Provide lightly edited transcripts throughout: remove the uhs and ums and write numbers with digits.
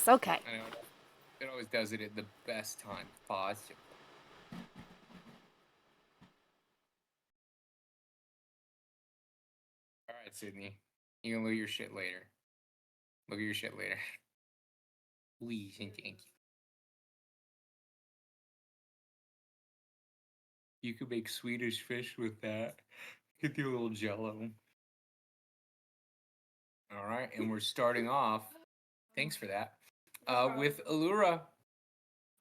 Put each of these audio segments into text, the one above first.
Yes, okay. I know it always does it at the best time possible. All right, Sydney. You can look at your shit later. Look at your shit later. Please and thank you. You could make Swedish fish with that. You could do a little jello. All right, and we're starting off. Thanks for that. With Allura,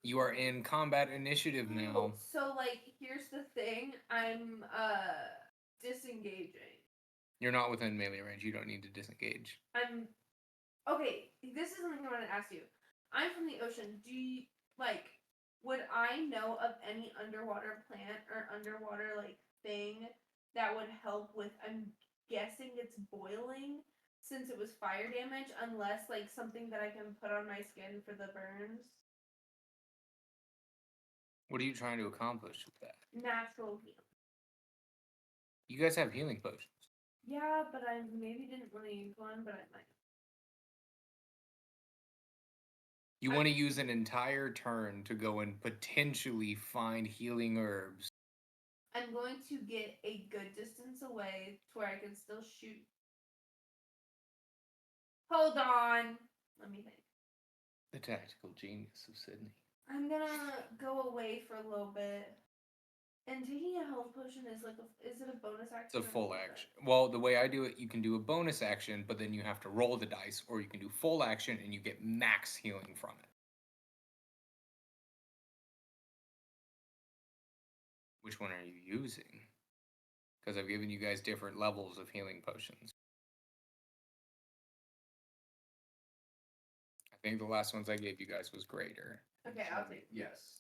you are in combat initiative now. So, like, here's the thing. I'm, disengaging. You're not within melee range. You don't need to disengage. Okay, this is something I want to ask you. I'm from the ocean. Do you, like, would I know of any underwater plant or underwater, like, thing that would help with, I'm guessing it's boiling, since it was fire damage, unless, like, something that I can put on my skin for the burns? What are you trying to accomplish with that? Natural healing. You guys have healing potions. Yeah, but I maybe didn't want to use one, but I might. You want to use an entire turn to go and potentially find healing herbs. I'm going to get a good distance away to where I can still shoot. Hold on. Let me think. The tactical genius of Sydney. I'm gonna go away for a little bit. And taking a health potion is like is it a bonus action? It's a full action. Well, the way I do it, you can do a bonus action, but then you have to roll the dice, or you can do full action and you get max healing from it. Which one are you using? Because I've given you guys different levels of healing potions. I think the last ones I gave you guys was greater. Okay, I'll take it. Yes.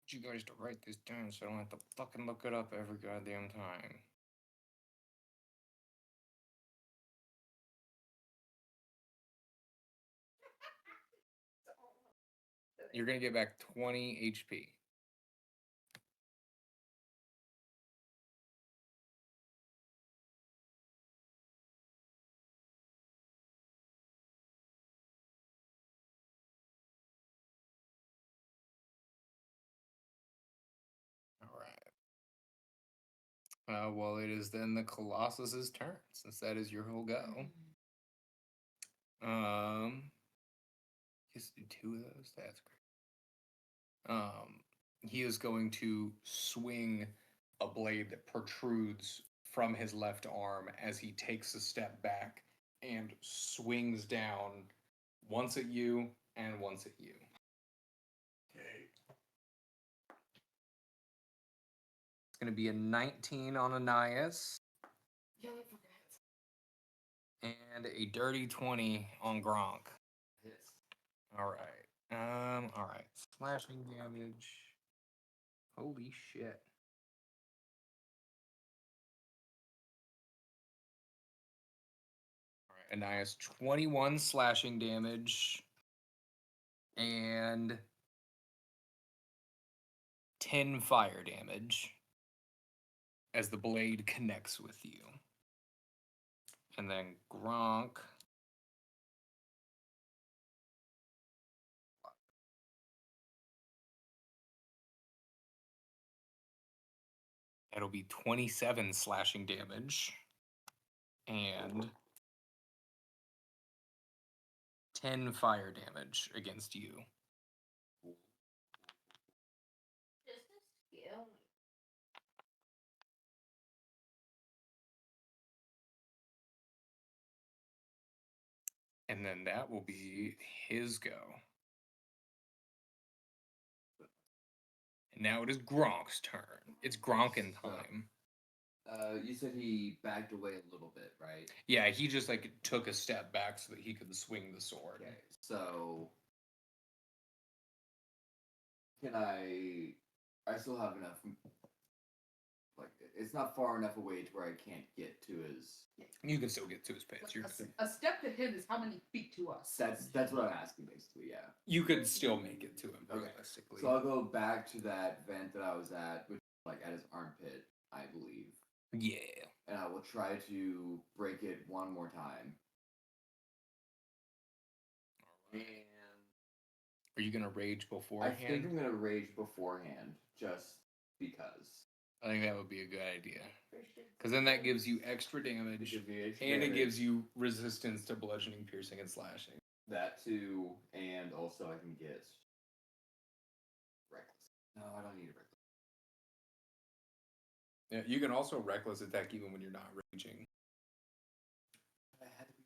You guys to write this down so I don't have to fucking look it up every goddamn time. You're gonna get back 20 HP. Well, it is then the Colossus's turn, since that is your whole go. Just do 2 of those. That's great. He is going to swing a blade that protrudes from his left arm as he takes a step back and swings down once at you and once at you. Okay. It's going to be a 19 on Ananias. Yeah, I forgot. And a dirty 20 on Gronk. Yes. All right. All right. Slashing damage. Holy shit. All right. Ananias, 21 slashing damage. And 10 fire damage as the blade connects with you. And then Gronk. That'll be 27 slashing damage. And 10 fire damage against you. Just a skill. And then that will be his go. And now it is Gronk's turn. It's Gronkin time. You said he backed away a little bit, right? Yeah, he just like took a step back so that he could swing the sword. Okay, so can I still have enough. Like, it's not far enough away to where I can't get to his. You can still get to his pants. A step to him is how many feet to us? That's what I'm asking, basically. Yeah. You could still make it to him, Okay. realistically. So I'll go back to that vent that I was at, which like at his armpit, I believe. Yeah. And I will try to break it one more time. And Are you gonna rage I beforehand? think I'm gonna rage beforehand, just because. I think that would be a good idea. For sure. Because then that gives you extra damage, It gives me extra and it damage. gives you resistance to bludgeoning, piercing, and slashing. That too, and also I can get reckless. No, I don't need reckless. Yeah, you can also reckless attack even when you're not raging. I had to be.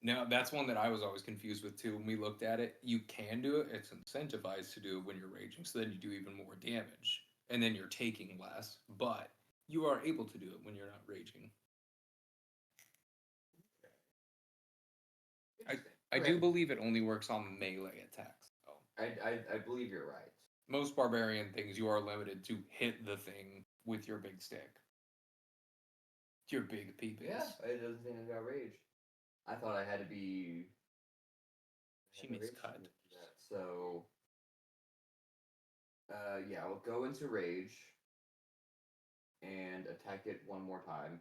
Now, that's one that I was always confused with too. When we looked at it, you can do it. It's incentivized to do it when you're raging, so then you do even more damage, and then you're taking less. But you are able to do it when you're not raging. I do believe it only works on melee attacks, though. I believe you're right. Most barbarian things, you are limited to hit the thing with your big stick. Your big peepers. Yeah, it doesn't seem to got rage. I thought I had to be. She had to means rage cut. to do that. So, yeah, I'll go into rage and attack it one more time.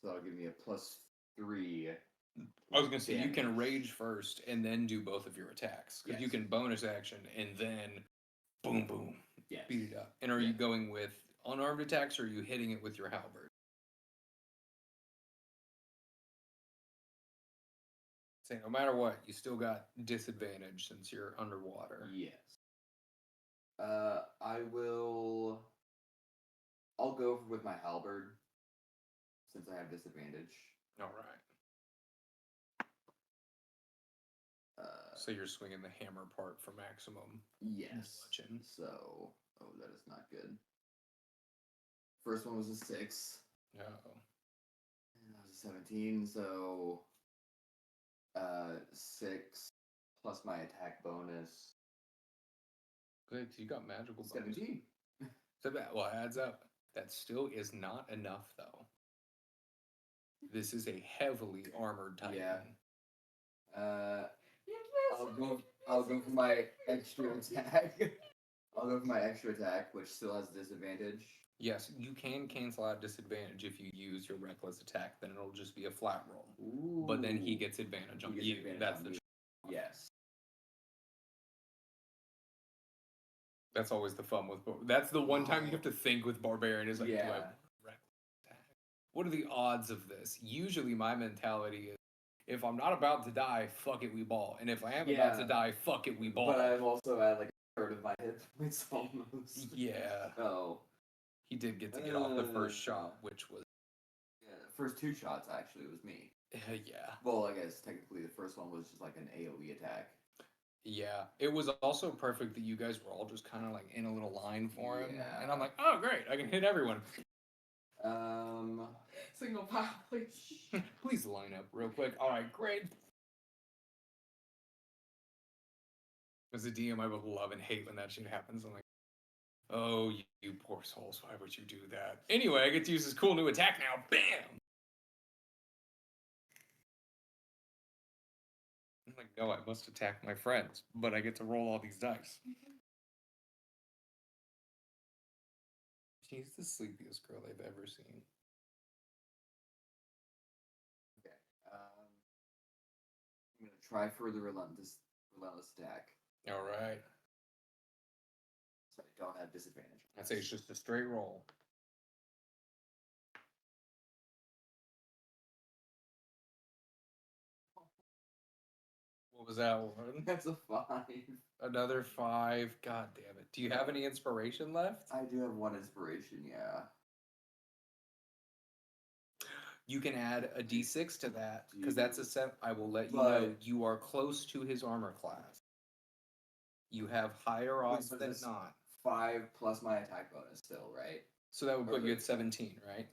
So that'll give me a +3. I was gonna say you can damage. rage first and then do both of your attacks because you Yes. can bonus action and then boom boom Yes. beat it up. And are you Yeah. going with unarmed attacks or are you hitting it with your halberd? Say no matter what, you still got disadvantage since you're underwater. Yes. I will. I'll go with my halberd since I have disadvantage. All right. Uh, So you're swinging the hammer part for maximum. yes. bludgeon. So, oh, that is not good. First one was a 6. No. And that was a 17. So, 6 plus my attack bonus. Good, 'cause you got magical bonus. 17. So that adds up. That still is not enough though. This is a heavily armored titan. Yeah. I'll go for my extra attack. I'll go for my extra attack, which still has disadvantage. Yes, you can cancel out disadvantage if you use your reckless attack. Then it'll just be a flat roll. Ooh. But then he gets advantage on He gets you. advantage That's on the. me. Yes. That's always the fun with. That's the one time you Wow. have to think with barbarian is like, do I Yeah. reckless attack? What are the odds of this? Usually, my mentality is, if I'm not about to die, fuck it, we ball. And if I am about to Yeah. die, fuck it, we ball. But I'm also at like a third of my hit points almost. Yeah. So. He did get to get off the first shot, which was. Yeah, the first 2 shots actually was me. Yeah. Well, I guess technically the first one was just like an AoE attack. Yeah. It was also perfect that you guys were all just kind of like in a little line for him. Yeah. And I'm like, oh, great. I can hit everyone. Single file, please. Please line up real quick. All right, great. As a DM, I would love and hate when that shit happens. I'm like, oh, you poor souls. Why would you do that? Anyway, I get to use this cool new attack now. Bam! I'm like, no, I must attack my friends, but I get to roll all these dice. She's the sleepiest girl I've ever seen. Okay. I'm gonna try for the relentless attack. All right. So I don't have disadvantage. I'd say it's just a straight roll. What was that one? That's a 5. Another 5. God damn it. Do you have any inspiration left? I do have 1 inspiration, yeah. You can add a d6 to that, because that's a set. I will let you But- know you are close to his armor class. You have higher odds so than this- not. 5 plus my attack bonus still, right? So that would put or you the- at 17, right?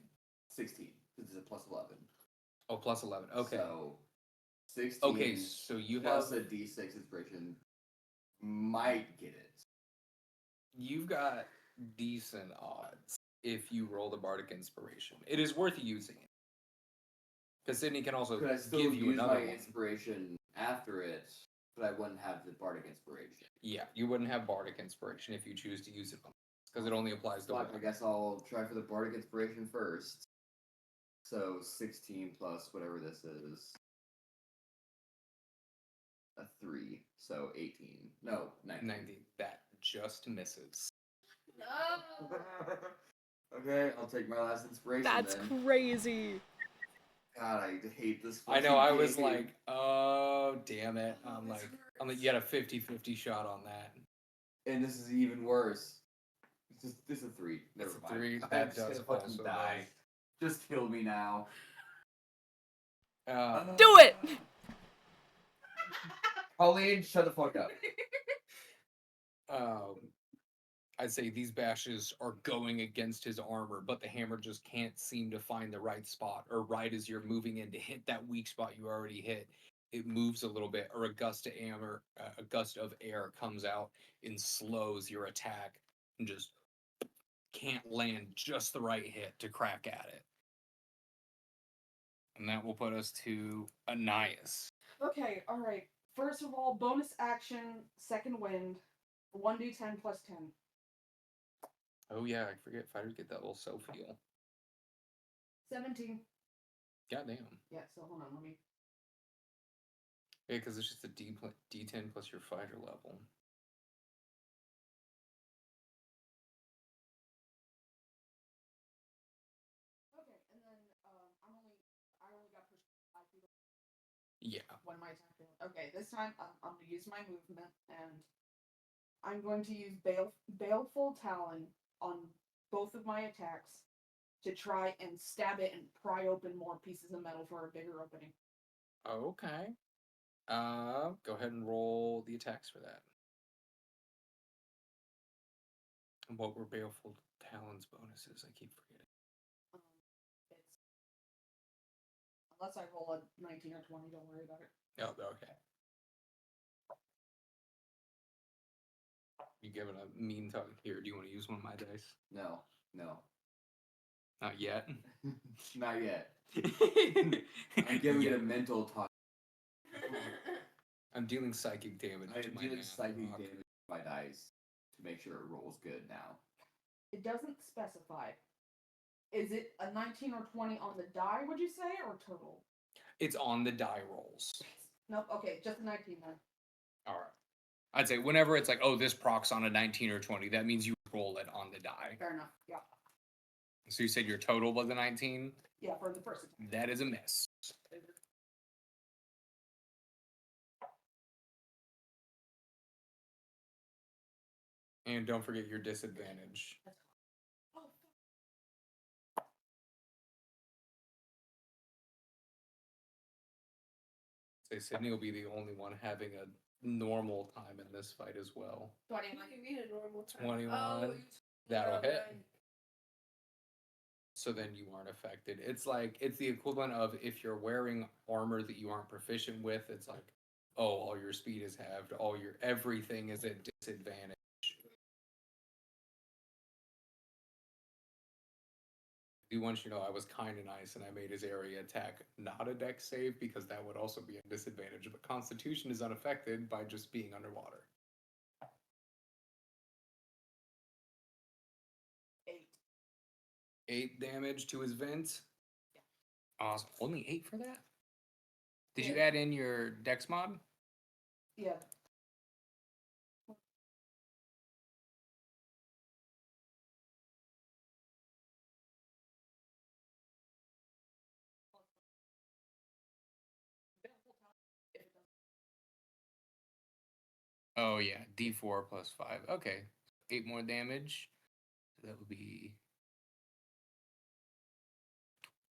16. This is a +11. Oh, plus 11. Okay. So 16. Okay, so you plus have. a d6 inspiration might get it. You've got decent odds if you roll the bardic inspiration. It is worth using it. Because Sydney can also Could I still give you use another my one. inspiration after it? But I wouldn't have the bardic inspiration. Yeah, you wouldn't have bardic inspiration if you choose to use it because it only applies to Fuck, I one. guess I'll try for the bardic inspiration first. So 16 plus whatever this is. A 3. So 18. No, 19. 90. That just misses. No. Okay, I'll take my last inspiration That's then. crazy. God, I hate this I know. fucking I was game. like, oh damn it. Oh, I'm this like, hurts. you had a 50-50 shot on that. And this is even worse. This is a 3. Never It's a mind. 3. I'm That just does gonna fucking also die. Just kill me now. Do it! Colleen, shut the fuck up. Um, I'd say these bashes are going against his armor, but the hammer just can't seem to find the right spot. Or right as you're moving in to hit that weak spot you already hit, it moves a little bit, or a gust of air comes out and slows your attack, and just can't land just the right hit to crack at it. And that will put us to Anais. Okay, alright. First of all, bonus action, second wind, 1d10 plus 10. Oh yeah, I forget fighters get that little self heal. 17. Goddamn. Yeah, so hold on, let me. Yeah, because it's just a D10 plus your fighter level. Okay, and then I only got pushed 5 feet Yeah. when my attack failed. Okay, this time I'm gonna use my movement and I'm going to use Baleful Talon on both of my attacks to try and stab it and pry open more pieces of metal for a bigger opening. Okay. Go ahead and roll the attacks for that. And what were Baleful Talon's bonuses? I keep forgetting. It's unless I roll a 19 or 20, don't worry about it. Oh, okay. You giving a mean talk here? Do you want to use one of my dice? No. Not yet. Not yet. I'm I'm giving it a mental talk. I'm dealing psychic damage I to am my doing mana psychic rock. damage to my dice to make sure it rolls good now. It doesn't specify. Is it a 19 or 20 on the die, would you say, or total? It's on the die rolls. Nope, okay, just a 19 then. All right. I'd say whenever it's like, oh, this procs on a 19 or 20, that means you roll it on the die. Fair enough, yeah. So you said your total was a 19? Yeah, for the first attack. That is a miss. And don't forget your disadvantage. Oh, Say Sydney will be the only one having a normal time in this fight as well. 21. What do you mean a normal time? 21. Oh, That'll oh, hit. right. So then you aren't affected. It's like, it's the equivalent of if you're wearing armor that you aren't proficient with, it's like, oh, all your speed is halved, everything is at disadvantage. I do want you to know I was kind of nice and I made his area attack not a dex save because that would also be a disadvantage, but Constitution is unaffected by just being underwater. 8. 8 damage to his vent. Awesome. Only 8 for that? Did you Yeah. add in your dex mod? Yeah. Oh yeah, D4 plus 5. Okay. 8 more damage. So that would be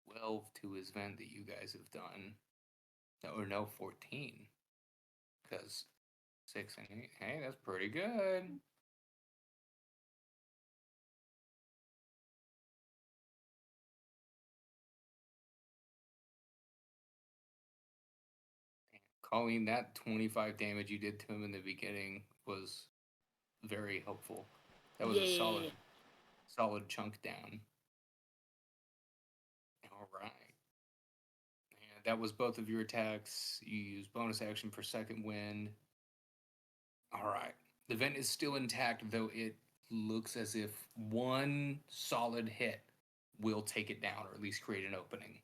12 to his vent that you guys have done. Or no, 14. Because 6 and 8. Hey, that's pretty good. Colleen, that 25 damage you did to him in the beginning was very helpful. That was a solid chunk down. All right. And that was both of your attacks. You used bonus action for second wind. All right. The vent is still intact, though it looks as if one solid hit will take it down, or at least create an opening.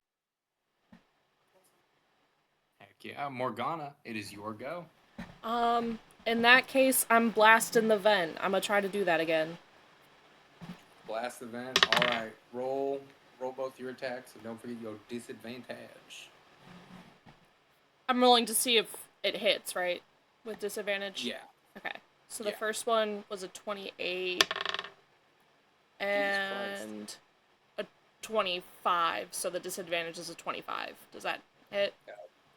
Heck yeah, Morgana, it is your go. In that case, I'm blasting the vent. I'm gonna try to do that again. Blast the vent. All right, roll both your attacks, and don't forget your disadvantage. I'm rolling to see if it hits, right? With disadvantage? Yeah. Okay. So the Yeah. first one was a 28 and a 25. So the disadvantage is a 25. Does that hit?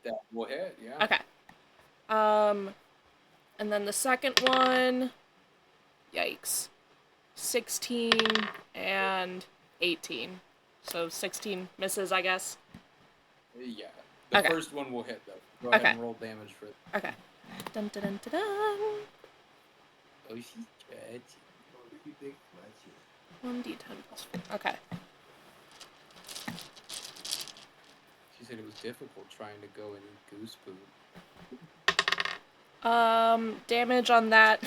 That will hit. Yeah. Okay. And then the second one, yikes. 16 and 18. So 16 misses, I guess. Yeah. The Okay. first one will hit though. Go ahead Okay. and roll damage for it. Okay. Dun dun dun dun dun. Oh, she's tragic. 1d10 plus 4. Okay. She said it was difficult trying to go and eat goose poop. Damage on that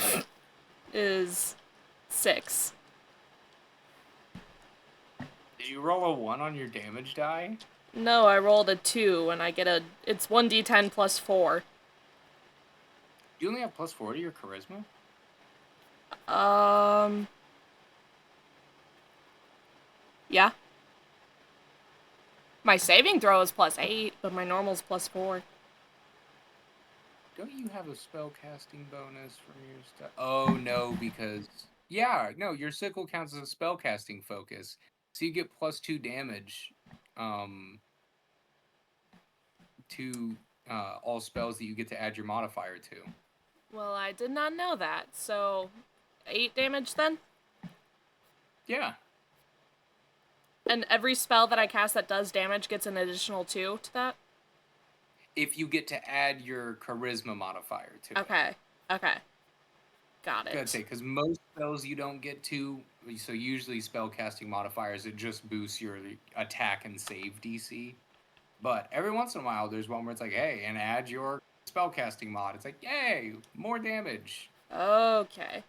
is 6. Did you roll a 1 on your damage die? No, I rolled a 2 and I get it's 1d10 plus 4. You only have plus 4 to your charisma? Yeah. My saving throw is plus 8, but my normal's plus 4. Don't you have a spell casting bonus from your stuff? Oh, no, because... Yeah, no, your sickle counts as a spell casting focus. So you get plus 2 damage to all spells that you get to add your modifier to. Well, I did not know that, so 8 damage then? Yeah. And every spell that I cast that does damage gets an additional 2 to that? If you get to add your charisma modifier to it. Okay. Got it. I'd say, because most spells you don't get to, so usually spell casting modifiers, it just boosts your attack and save DC. But every once in a while, there's one where it's like, hey, and add your spell casting mod. It's like, yay, more damage. Okay.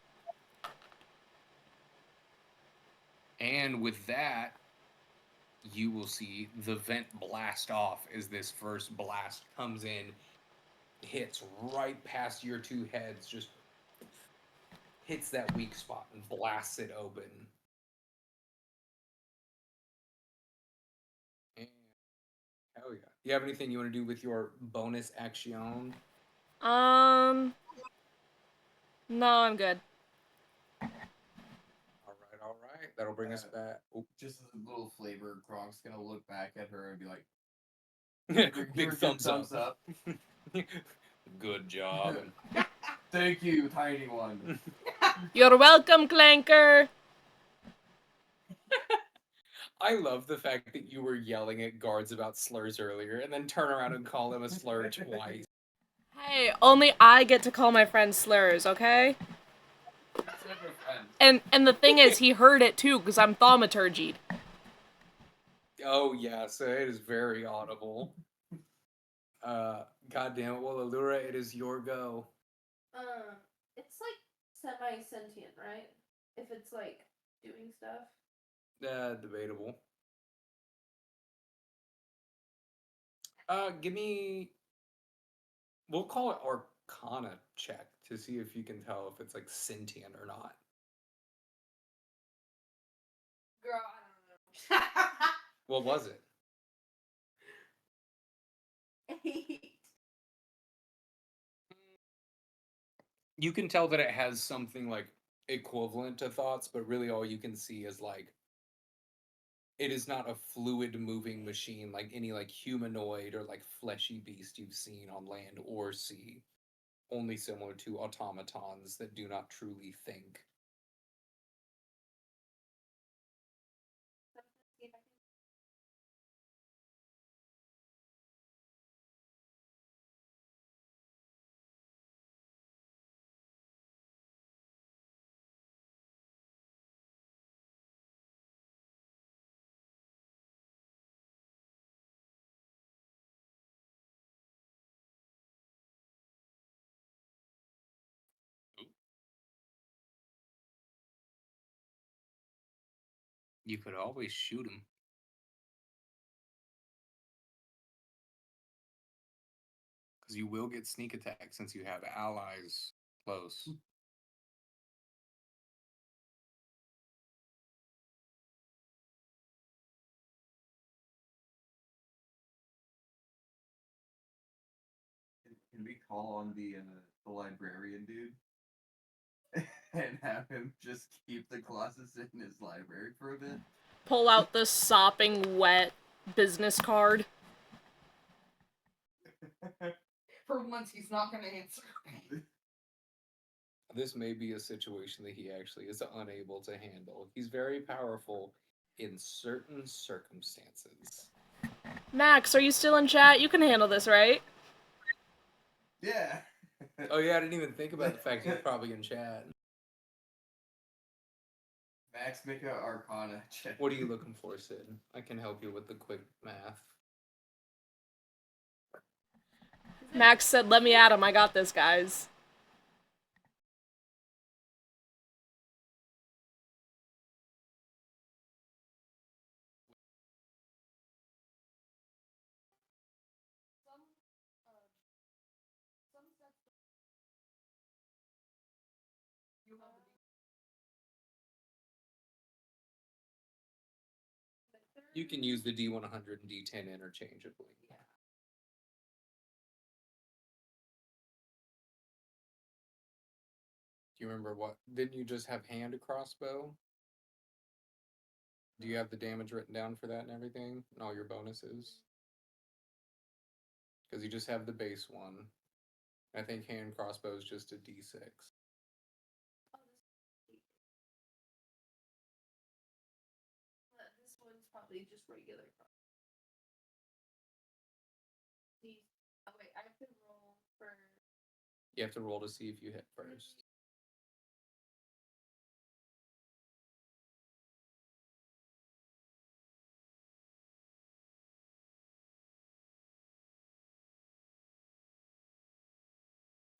And with that, you will see the vent blast off as this first blast comes in, hits right past your 2 heads, just hits that weak spot and blasts it open. And, hell yeah. You have anything you want to do with your bonus action? No, I'm good. All right. That'll bring us back. Oh. Just a little flavor, Gronk's gonna look back at her and be like, Big thumbs up. Good job. Thank you, tiny one. You're welcome, Clanker! I love the fact that you were yelling at guards about slurs earlier and then turn around and call them a slur twice. Hey, only I get to call my friends slurs, okay? And the thing is, he heard it too, because I'm thaumaturgied. Oh, yeah, so it is very audible. God damn it. Well, Allura, it is your go. It's like semi-sentient, right? If it's like doing stuff. Debatable. Give me... We'll call it Arcana check to see if you can tell if it's like sentient or not. Girl, I don't know. What was it? 8. You can tell that it has something like equivalent to thoughts, but really all you can see is like it is not a fluid moving machine like any like humanoid or like fleshy beast you've seen on land or sea. Only similar to automatons that do not truly think. You could always shoot him. Because you will get sneak attack since you have allies close. Can we call on the librarian dude and have him just keep the Colossus in his library for a bit? Pull out the sopping wet business card. For once, he's not going to answer. This may be a situation that he actually is unable to handle. He's very powerful in certain circumstances. Max, are you still in chat? You can handle this, right? Yeah. Oh yeah, I didn't even think about the fact he's probably in chat. Max, make a Arcana check. What are you looking for, Sid? I can help you with the quick math. Max said, let me at him. I got this, guys. You can use the D100 and D10 interchangeably. Do you remember what? Didn't you just have hand crossbow? Do you have the damage written down for that and everything? And all your bonuses? Because you just have the base one. I think hand crossbow is just a D6. This one's probably just regular. Oh wait, I have to roll for. You have to roll to see if you hit first.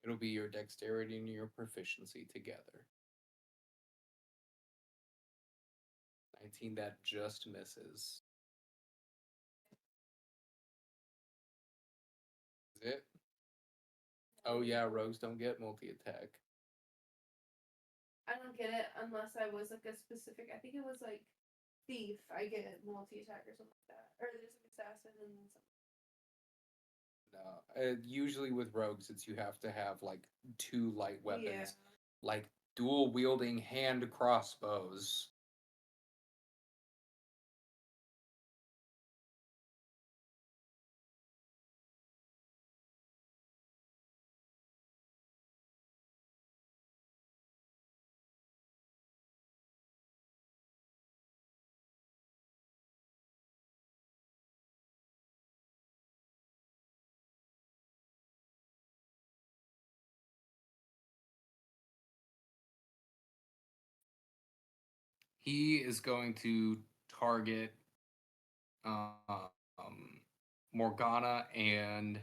It'll be your dexterity and your proficiency together. 19, that just misses. Is it? Oh yeah, rogues don't get multi-attack. I don't get it unless I was like a specific. I think it was like thief. I get multi-attack or something like that, or there's like assassin and something. No, usually with rogues, it's you have to have like 2 light weapons, Yeah. like dual wielding hand crossbows. He is going to target Morgana and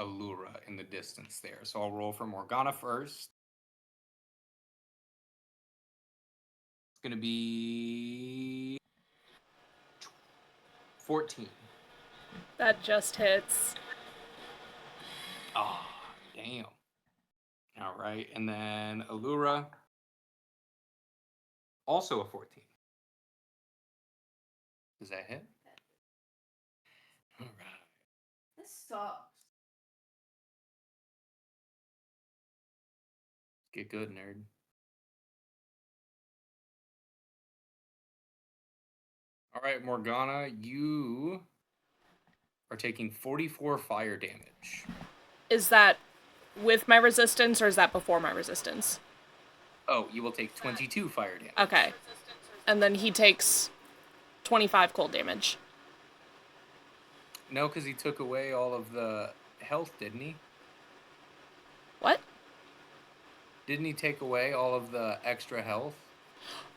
Allura in the distance there. So I'll roll for Morgana first. It's going to be 14. That just hits. Ah, damn. All right, and then Allura, also a 14. Does that hit? All right. This sucks. Get good, nerd. All right, Morgana, you are taking 44 fire damage. Is that with my resistance, or is that before my resistance? Oh, you will take 22 fire damage. Okay. And then he takes 25 cold damage. No, because he took away all of the health, didn't he? What? Didn't he take away all of the extra health?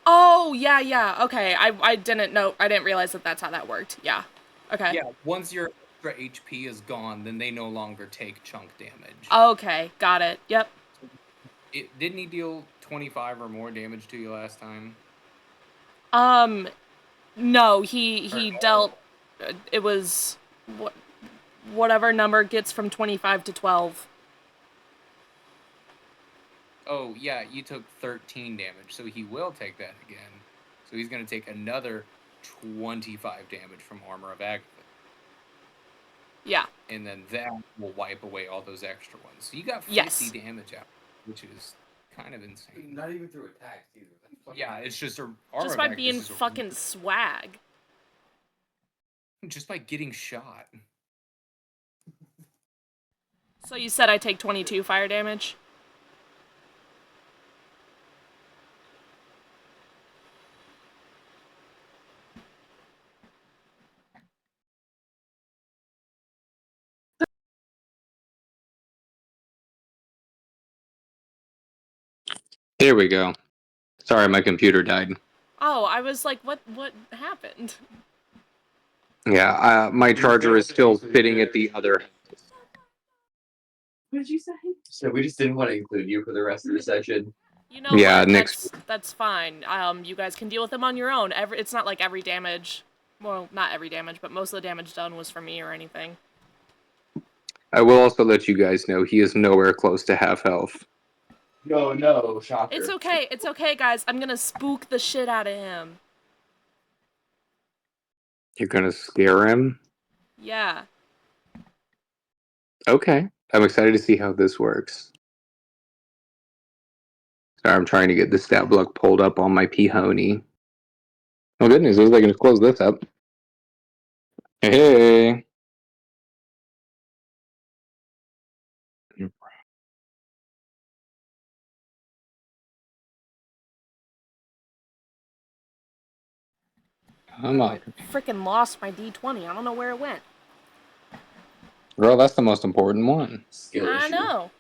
Oh, yeah. Okay, I didn't know. I didn't realize that that's how that worked. Yeah. Okay. Yeah, once your extra HP is gone, then they no longer take chunk damage. Okay, got it. Yep. Didn't he deal 25 or more damage to you last time? No, he dealt. It was whatever number gets from 25 to 12. Oh, yeah, you took 13 damage, so he will take that again. So he's going to take another 25 damage from Armor of Agatha. Yeah. And then that will wipe away all those extra ones. So you got 50 Yes. damage out, which is kind of insane. Not even through attacks either. Yeah, it's just a... Just by being fucking swag. Just by getting shot. So you said I take 22 fire damage? There we go. Sorry, my computer died. Oh, I was like, what happened? Yeah, my charger is still sitting at the other. What did you say? So we just didn't want to include you for the rest of the session. You know Yeah, what? next- That's fine. You guys can deal with them on your own. It's not like every damage. Well, not every damage, but most of the damage done was for me or anything. I will also let you guys know he is nowhere close to half health. No, shocker. It's okay, guys. I'm gonna spook the shit out of him. You're gonna scare him? Yeah. Okay. I'm excited to see how this works. Sorry, I'm trying to get the stat block pulled up on my P-Honey. Oh, good news is I can just close this up. Hey! Come on. Freaking lost my D20. I don't know where it went. Girl, that's the most important one. Skill I issue. know.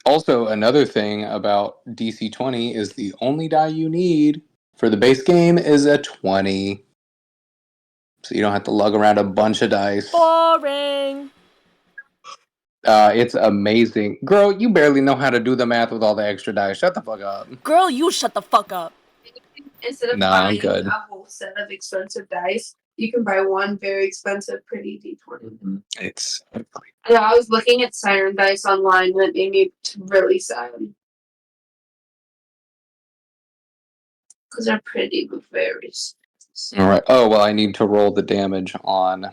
Also, another thing about DC 20 is the only die you need for the base game is a 20. So you don't have to lug around a bunch of dice. Boring. It's amazing. Girl, you barely know how to do the math with all the extra dice. Shut the fuck up. Girl, you shut the fuck up. Instead of Nah, I'm buying good. a whole set of expensive dice, you can buy one very expensive, pretty D20. It's I know, I was looking at Siren dice online and it made me really sad. Because they're pretty but very expensive. all right. Oh well, I need to roll the damage on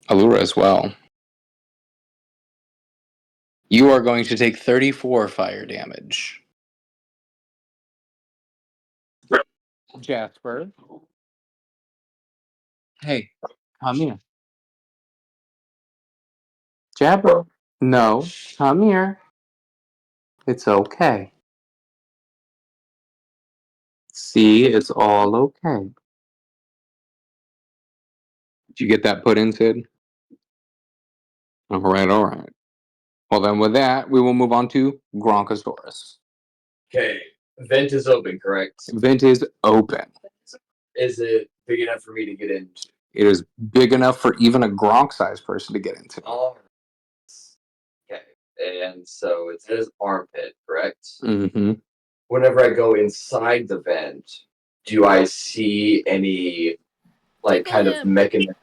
Allura as well. You are going to take 34 fire damage. Jasper. Hey, come here. Jasper. No, come here. It's okay. See, it's all okay. Did you get that put in, Sid? All right, all right. Well, then with that, we will move on to Gronkosaurus. Okay, vent is open, correct? Vent is open. Is it big enough for me to get into? It is big enough for even a Gronk-sized person to get into. All right. Okay, and so it says armpit, correct? Mm-hmm. Whenever I go inside the vent, do I see any like Tickle kind of him. mechanism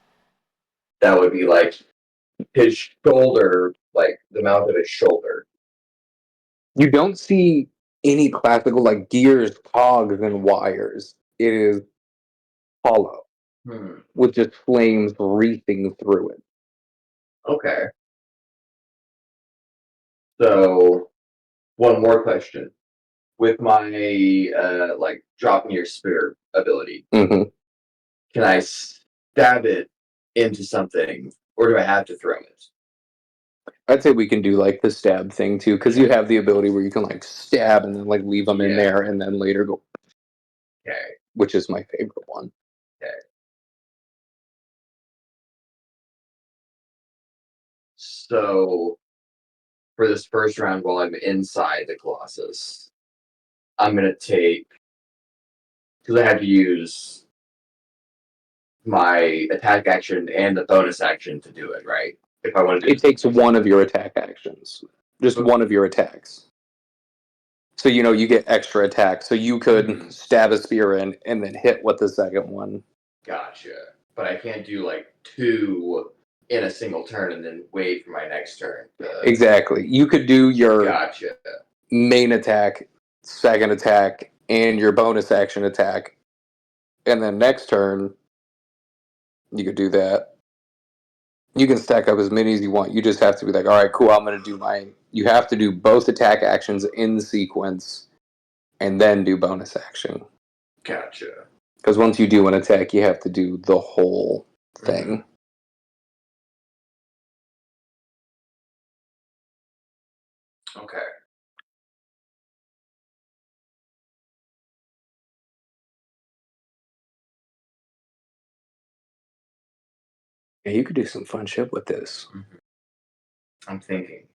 that would be like his shoulder, like the mount of his shoulder? You don't see any classical like gears, cogs, and wires. It is hollow with just flames wreathing through it. Okay. So, one more question. With my like dropping your spear ability, Mm-hmm. can I stab it into something, or do I have to throw it? I'd say we can do like the stab thing too, because you have the ability where you can like stab and then like leave them in Yeah. there and then later go. Okay. Which is my favorite one. Okay. So, for this first round, while I'm inside the Colossus, I'm gonna take, because I have to use my attack action and the bonus action to do it, right? If I want to do It takes one of your attack actions, just one of your attacks. So you get extra attack. So you could Mhm. stab a spear in and then hit with the second one. Gotcha. But I can't do like 2 in a single turn and then wait for my next turn. Exactly. You could do your Gotcha. main attack, second attack, and your bonus action attack. And then next turn, you could do that. You can stack up as many as you want. You just have to be like, all right, cool, I'm going to do my. You have to do both attack actions in sequence and then do bonus action. Gotcha. Because once you do an attack, you have to do the whole thing. Okay. Yeah, you could do some fun shit with this. I'm thinking.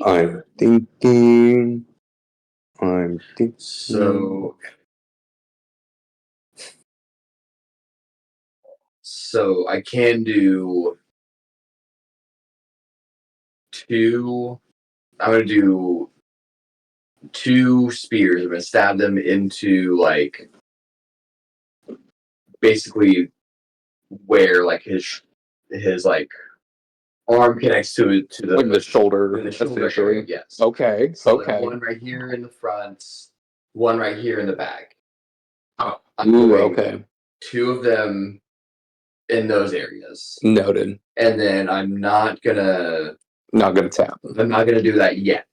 I'm thinking. So I can do 2. I'm gonna do 2 spears. I'm gonna stab them into like basically where like his like arm connects to Like the shoulder, in the shoulder essentially. area. Yes. Okay. So okay. like one right here in the front, one right here in the back. Oh. I'm Ooh, doing okay. 2 of them in those areas. Noted. And then I'm not gonna tap. I'm not gonna do that yet.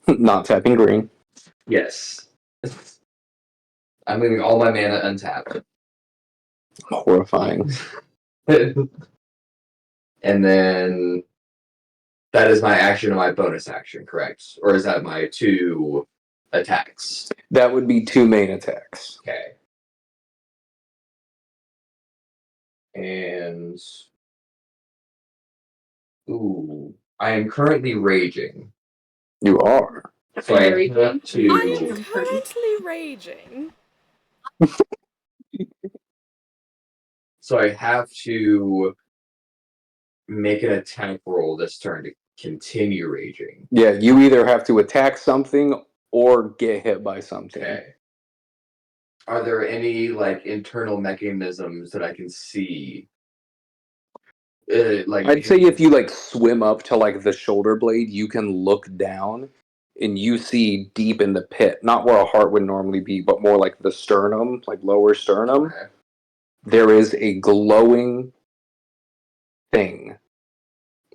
Not tapping green. Yes. I'm leaving all my mana untapped. Horrifying. And then that is my action and my bonus action, correct? Or is that my 2 attacks? That would be 2 main attacks. Okay. And ooh, I am currently raging. You are. So I have to. I am currently raging. So I have to make an attack roll this turn to continue raging. Yeah, you either have to attack something or get hit by something. Okay. Are there any like internal mechanisms that I can see? Like I'd say if you like swim up to like the shoulder blade, you can look down and you see deep in the pit, not where a heart would normally be, but more like the sternum, like lower sternum. Okay. There is a glowing thing,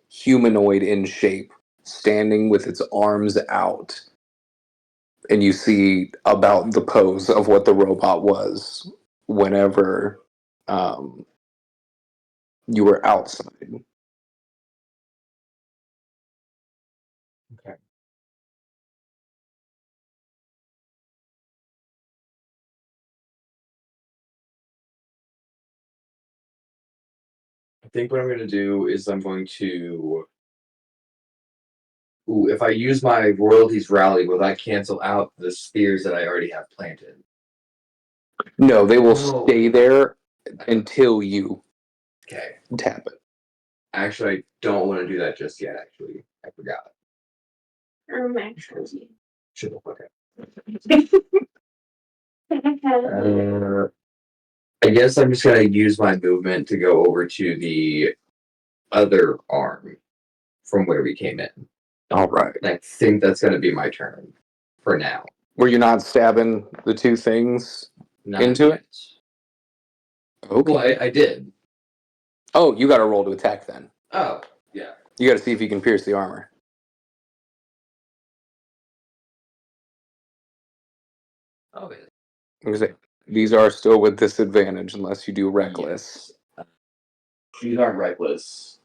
humanoid in shape, standing with its arms out. And you see about the pose of what the robot was whenever you were outside. Okay. I think what I'm going to do is I'm going to. Ooh, if I use my royalties rally, will that cancel out the spears that I already have planted? No, they will No. stay there until you Okay. tap it. Actually, I don't want to do that just yet. Actually, I forgot. Actually. Should have okay. I guess I'm just gonna use my movement to go over to the other arm from where we came in. All right. And I think that's gonna be my turn for now. Were you not stabbing the 2 things Not into yet. it? Okay. Well, I did. Oh, you got to roll to attack then. Oh, yeah. You got to see if you can pierce the armor. Oh, yeah. I'm gonna say, these are still with disadvantage unless you do reckless. Yes. These aren't reckless.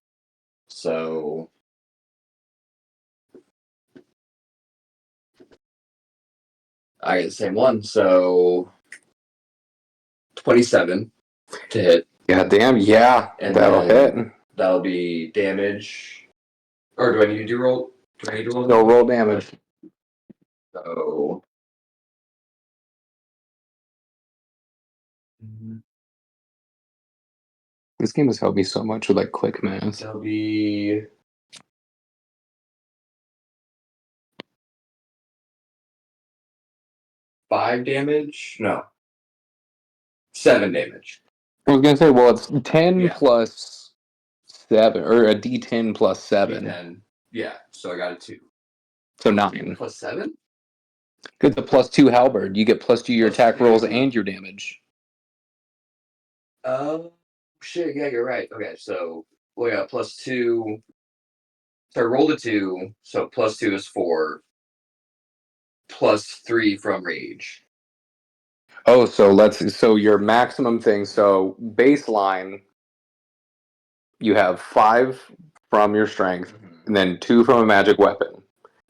So I get the same one, so 27 to hit. God damn, yeah, And that'll then hit. That'll be damage. Or do I need to do roll? Do I need to roll? No, roll damage. So This game has helped me so much with like quick math. that'll be 5 damage. No, 7 damage. I was gonna say, well, it's 10 Yeah. plus 7, or a D10 plus 7, D10. Yeah, so I got a 2. so 9. Plus 7? It's a plus 2 halberd. You get plus 2 your Plus attack rolls 2. and your damage. Oh, shit, yeah, you're right. Okay, so we got plus 2. So I rolled a 2, so plus 2 is 4. Plus 3 from rage. Oh, so your maximum thing. So baseline, you have 5 from your strength, and then 2 from a magic weapon.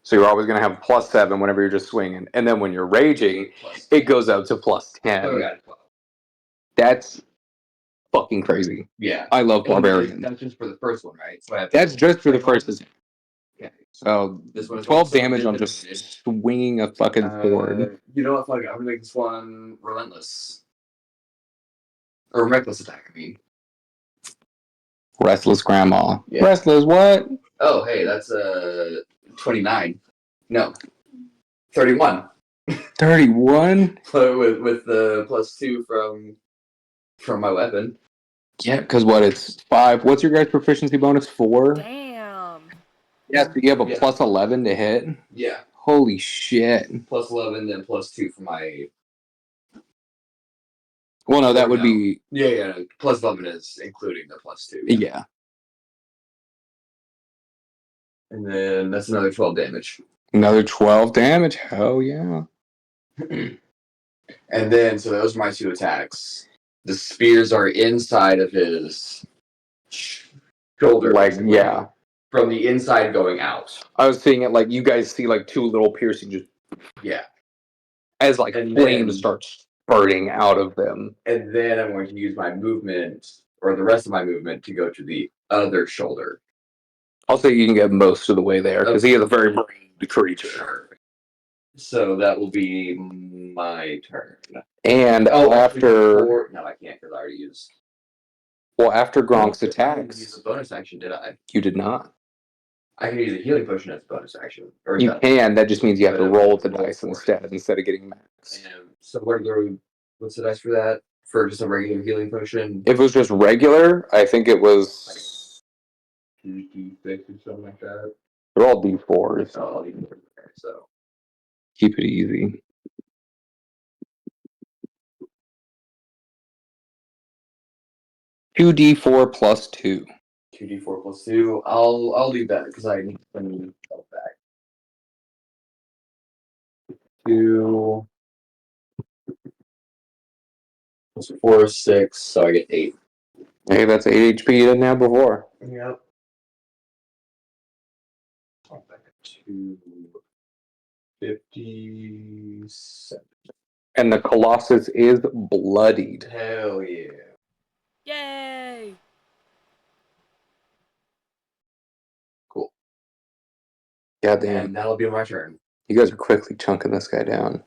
So you're always gonna have plus 7 whenever you're just swinging, and then when you're raging, it goes up to plus 10. Oh, yeah, 12. That's fucking crazy. Yeah. I love barbarian. That's just for the first one, right? So That's just for the first. Okay. So This one is 12 also damage on disadvantage. just swinging a fucking sword. You know what? Fuck it. I'm gonna make this one relentless. Or reckless attack, I mean. Restless grandma. Yeah. Restless what? Oh, hey, that's 29. No. 31. 31? with the plus 2 from my weapon. Yeah, because what, it's 5. What's your guys' proficiency bonus? 4? Damn. Yeah, so you have a Yeah. plus 11 to hit? Yeah. Holy shit. Plus 11, then plus 2 for my... Well, no, that Or would no. be... Yeah, no. Plus 11 is including the plus 2. Yeah. And then that's another 12 damage. Another 12 damage? Hell yeah. And then, so those are my 2 attacks. The spears are inside of his shoulder. Like, basically. yeah. From the inside going out. I was seeing it like you guys see like 2 little piercing just... Yeah. As like And flames then- start spurting out of them. And then I'm going to use my movement, or the rest of my movement, to go to the other shoulder. I'll say you can get most of the way there, because he is a very brained creature. Sure. So that will be my turn. And after... No, I can't, because I already used... Well, after Gronk's I didn't attacks... use a bonus action, did I? You did not. I can use a healing potion as a bonus action. Or You can, that just means you have to But roll with the roll dice for it. instead of getting max. So what's the dice for that? For just a regular healing potion? If it was just regular, I think it was... 2d6 or something like that. They're all D4s. Oh, I'll even so. Keep it easy. Two D4 plus 2. 2d4 plus 2. I'll leave that because I need to spend myself back. 2 plus 4 is 6, so I get 8. Hey, that's 8 HP you didn't have before. Yep. I'll back to 57. And the Colossus is bloodied. Hell yeah. Yay. Cool. Goddamn. And that'll be my turn. You guys are quickly chunking this guy down.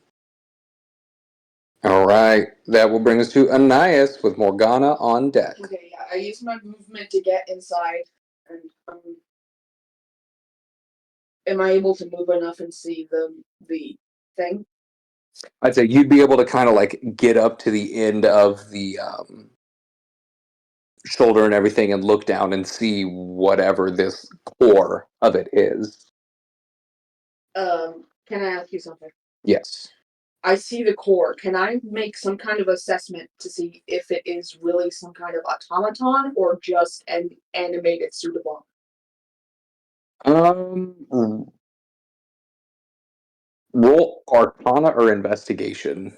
Alright, that will bring us to Anais with Morgana on deck. Okay, yeah, I use my movement to get inside, and am I able to move enough and see the thing? I'd say you'd be able to kind of like get up to the end of the shoulder and everything and look down and see whatever this core of it is. Can I ask you something? Yes. I see the core. Can I make some kind of assessment to see if it is really some kind of automaton or just an animated pseudobomb? Roll Arcana or Investigation.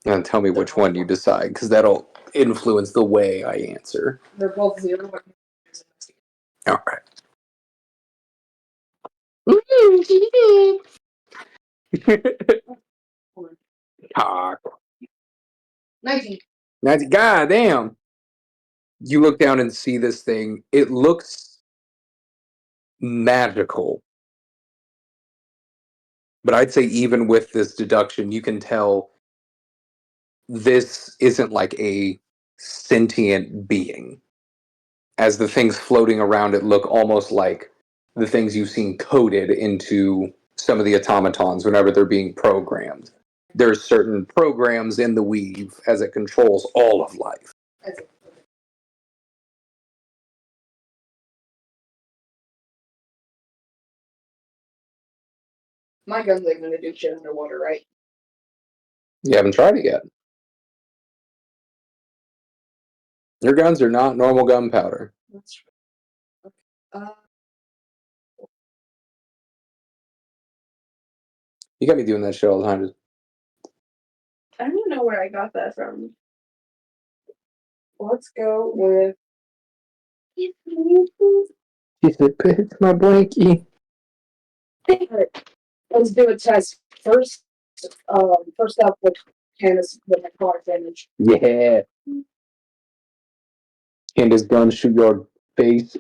And tell me which one you decide, because that'll influence the way I answer. They're both 0. All right. Talk. 19. God damn. You look down and see this thing. It looks magical. But I'd say even with this deduction, you can tell this isn't like a sentient being. As the things floating around it look almost like the things you've seen coded into some of the automatons whenever they're being programmed. There's certain programs in the weave as it controls all of life. My guns ain't gonna do shit underwater, right? You haven't tried it yet. Your guns are not normal gunpowder. That's right. Okay. You got me doing that shit all the time. I don't even know where I got that from. Let's go with. She said, "It's my blankie." Let's do a test first. First up with Candace with my car damage. Yeah. And his gun shoot your face.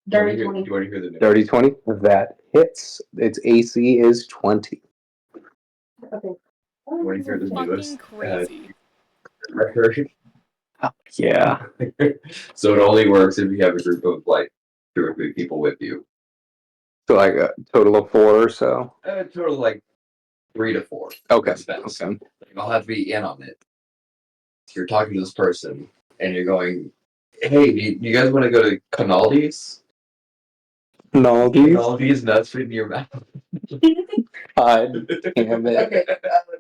Dirty Do 20. you want to hear the Dirty 20? That hits. Its AC is 20. Okay. Want to hear the Fucking newest crazy. record? Yeah. So it only works if you have a group of like 2 or 3 people with you. So like a total of 4 or so. Total like 3 to 4. Okay. Spells. Okay. I'll have to be in on it. So you're talking to this person and you're going, "Hey, you guys want to go to Canaldi's? Canaldi's nuts fit in your mouth." God damn it. Okay.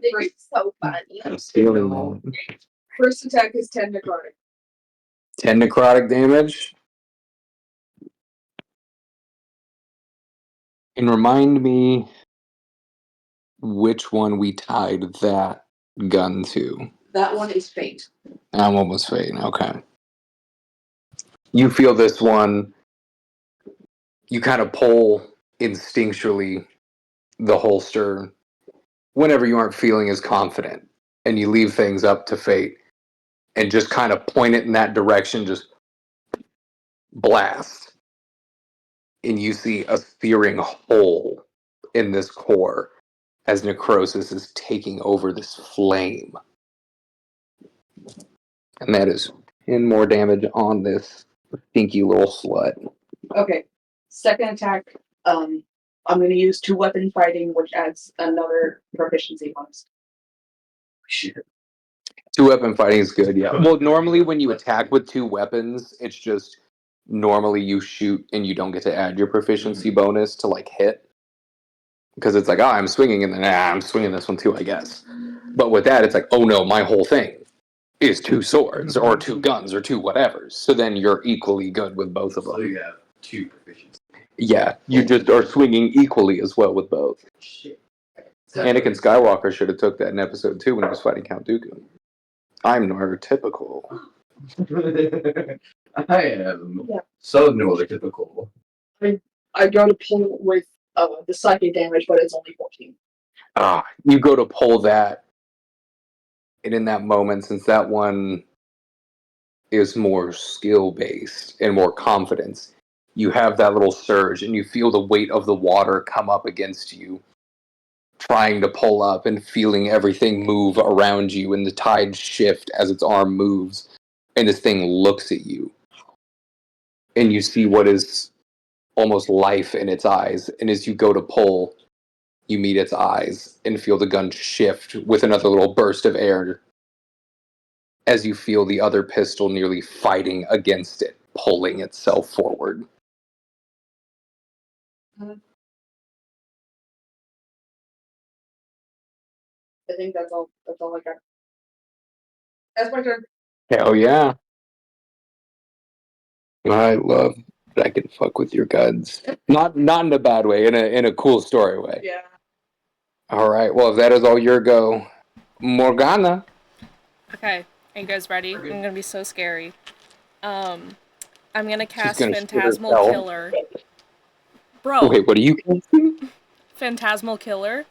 They're so funny. I'm stealing that. First attack is 10 necrotic. 10 necrotic damage. And remind me which one we tied that gun to. That one is fate. I'm almost fading. Okay. You feel this one, you kind of pull instinctually the holster whenever you aren't feeling as confident, and you leave things up to fate and just kind of point it in that direction, just blast. And you see a searing hole in this core as necrosis is taking over this flame. And that is 10 more damage on this stinky little slut. Okay. Second attack, I'm going to use 2 weapon fighting, which adds another proficiency bonus. Shit. 2 weapon fighting is good, yeah. Well, normally when you attack with 2 weapons, it's just normally you shoot and you don't get to add your proficiency bonus to like hit. Because it's like, oh, I'm swinging, and then I'm swinging this one too, I guess. But with that, it's like, oh no, my whole thing is 2 swords or 2 guns or 2 whatevers. So then you're equally good with both of them. So you have 2 proficiency. Yeah, you just are swinging equally as well with both. Shit. Anakin Skywalker should have took that in episode 2 when he was fighting Count Dooku. I'm neurotypical. I am so neurotypical. I go to pull with the psychic damage, but it's only 14. You go to pull that, and in that moment, since that one is more skill based and more confidence, you have that little surge, and you feel the weight of the water come up against you, trying to pull up and feeling everything move around you, and the tide shift as its arm moves, and this thing looks at you, and you see what is almost life in its eyes, and as you go to pull, you meet its eyes and feel the gun shift with another little burst of air as you feel the other pistol nearly fighting against it, pulling itself forward. I think that's all. That's all I got. That's my turn. Hell yeah. I love that I can fuck with your guns. Not in a bad way, in a cool story way. Yeah. Alright, well if that is all your go, Morgana. Okay, are you guys ready? I'm gonna be so scary. I'm gonna cast gonna shit Phantasmal herself. Killer. Bro, Wait, what are you casting? Phantasmal Killer.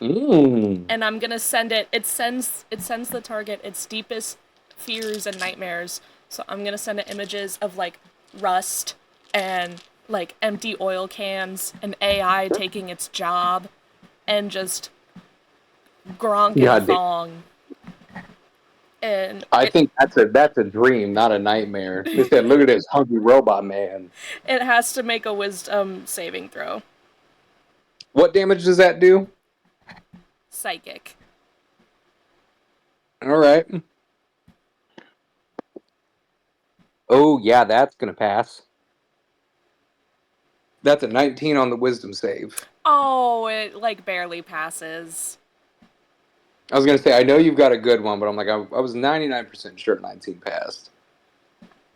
And I'm gonna send it. It sends the target its deepest fears and nightmares. So I'm gonna send it images of like rust and like empty oil cans and AI taking its job and just Gronk and God damn. Thong. And I think that's a dream, not a nightmare. They said, "Look at this hungry robot man." it has to make a wisdom saving throw. What damage does that do? Psychic. All right. Oh yeah, that's gonna pass. That's a 19 on the wisdom save. Oh, it like barely passes. I was gonna say I know you've got a good one, but I'm like I was 99% sure 19 passed.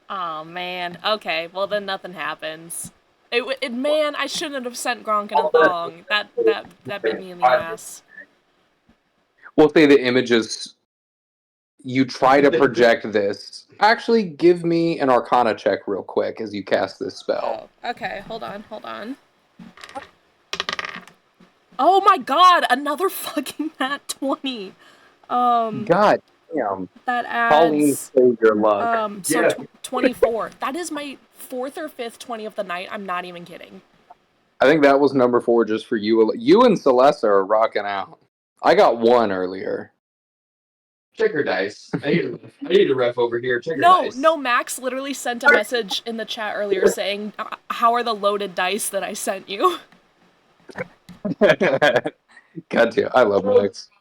Oh man. Okay, well then nothing happens. Man, I shouldn't have sent Gronk in a thong. That bit me in the ass. We'll say the images. You try to project this. Actually, give me an Arcana check real quick as you cast this spell. Oh, okay. Hold on. Oh my god, another fucking nat 20. God damn. That Pauline, adds save your luck. 24. That is my fourth or fifth 20 of the night. I'm not even kidding. I think that was number 4 just for you. You and Celeste are rocking out. I got 1 earlier. Check her dice. I need a ref over here. Check her dice. No, Max literally sent a message in the chat earlier saying, "How are the loaded dice that I sent you?" God damn, I love Max.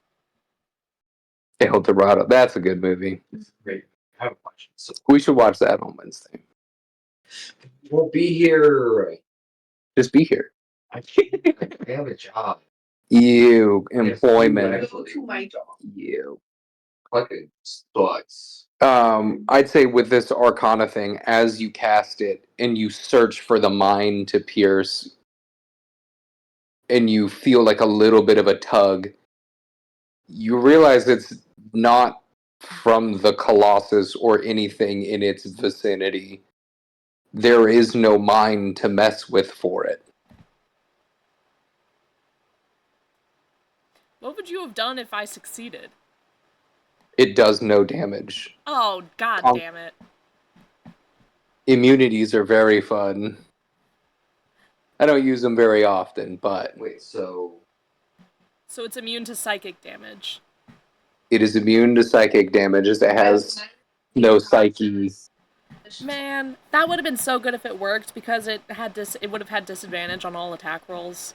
El Dorado. That's a good movie. Great. I haven't watched it. So We should watch that on Wednesday. we'll be here. Just be here. I have a job. You employment. I go to my job. You. Fucking sucks. I'd say with this Arcana thing, as you cast it and you search for the mind to pierce, and you feel like a little bit of a tug, you realize it's not from the Colossus or anything in its vicinity. There is no mind to mess with for it. What would you have done if I succeeded? It does no damage. Oh, god damn it. Immunities are very fun. I don't use them very often, but Wait, so So it's immune to psychic damage. it is immune to psychic damage as it has no psyche. Man, that would have been so good if it worked because it would have had disadvantage on all attack rolls.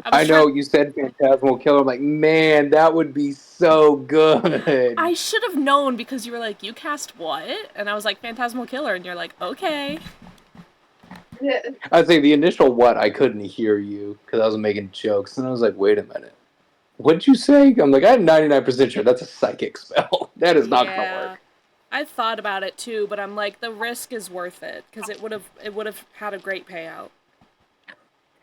I know you said Phantasmal Killer. I'm like, man, that would be so good. I should have known because you were like, you cast what? And I was like, Phantasmal Killer, and you're like, okay. I'd say the initial what, I couldn't hear you because I was making jokes, and I was like, wait a minute. What'd you say? I'm like, I'm 99% sure that's a psychic spell. That is not going to work. I thought about it too, but I'm like, the risk is worth it because it would have had a great payout.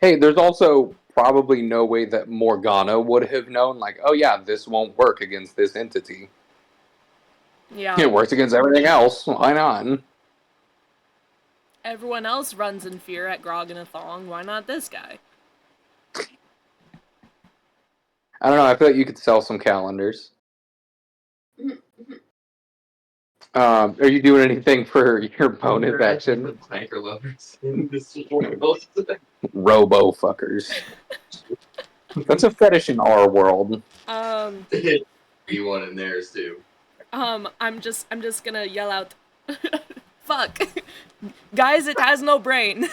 Hey, there's also probably no way that Morgana would have known, like, oh yeah, this won't work against this entity. Yeah. It works against everything else. Why not? Everyone else runs in fear at Grog in a thong. Why not this guy? I don't know. I feel like you could sell some calendars. Are you doing anything for your bonus action? Planker lovers in this world. Robo fuckers. That's a fetish in our world. Be one in theirs too. I'm just gonna yell out, fuck. Guys, it has no brain.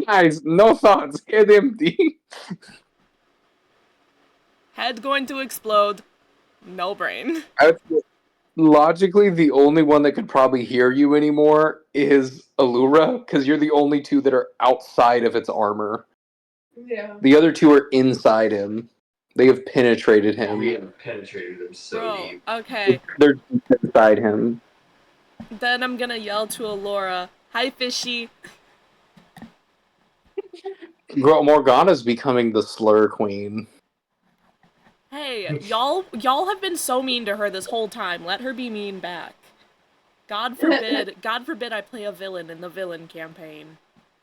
Guys, no thoughts. Head empty. Head going to explode. No brain. Logically, the only one that could probably hear you anymore is Allura, because you're the only two that are outside of its armor. Yeah. The other two are inside him. They have penetrated him. We have penetrated him so deep. Okay. They're inside him. Then I'm gonna yell to Allura, hi fishy. Morgana's becoming the slur queen. Hey, y'all have been so mean to her this whole time. Let her be mean back. God forbid I play a villain in the villain campaign.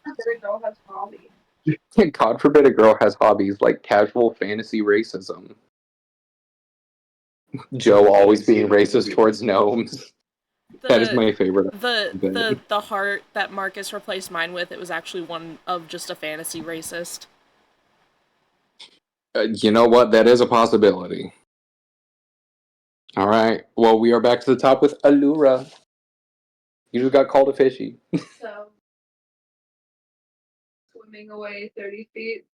Every girl has hobby. God forbid a girl has hobbies like casual fantasy racism. Joe always being racist towards gnomes. That is my favorite. The heart that Marcus replaced mine with, it was actually one of just a fantasy racist. You know what? That is a possibility. All right. Well, we are back to the top with Allura. You just got called a fishy. So, swimming away 30 feet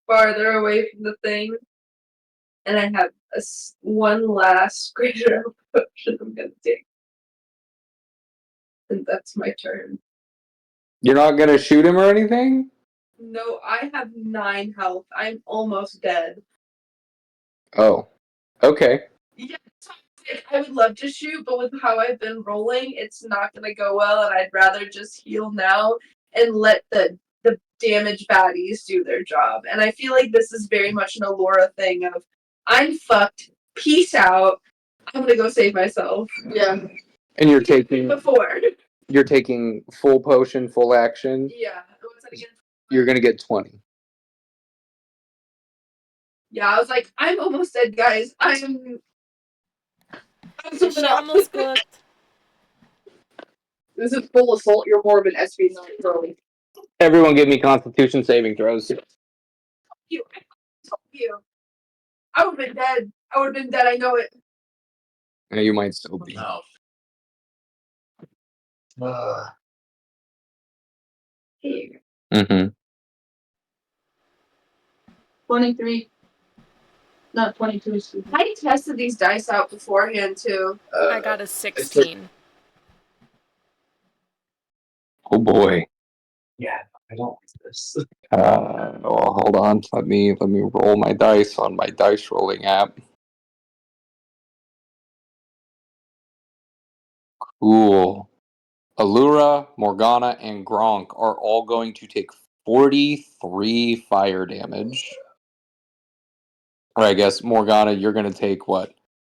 farther away from the thing. And I have one last greater potion I'm gonna take. And that's my turn. You're not gonna shoot him or anything? No, I have 9 health. I'm almost dead. Oh. Okay. Yeah, I would love to shoot, but with how I've been rolling, it's not gonna go well, and I'd rather just heal now and let the damage baddies do their job. And I feel like this is very much an Allura thing of I'm fucked, peace out, I'm gonna go save myself. Yeah. And you're taking full potion, full action. Yeah. What's that again? You're gonna get 20. Yeah, I was like, I'm almost dead, guys. I'm She almost cooked. This is full assault. You're more of an SB9 girly. Everyone give me constitution saving throws. You. I told you. I would have been dead. I know it. Yeah, you might still be. Oh. Here. Mm-hmm. 23. Not 22. I tested these dice out beforehand too. I got a 16. Oh boy. Yeah, I don't like this. Well, hold on. Let me roll my dice on my dice rolling app. Cool. Allura, Morgana, and Gronk are all going to take 43 fire damage. Or I guess, Morgana, you're going to take what?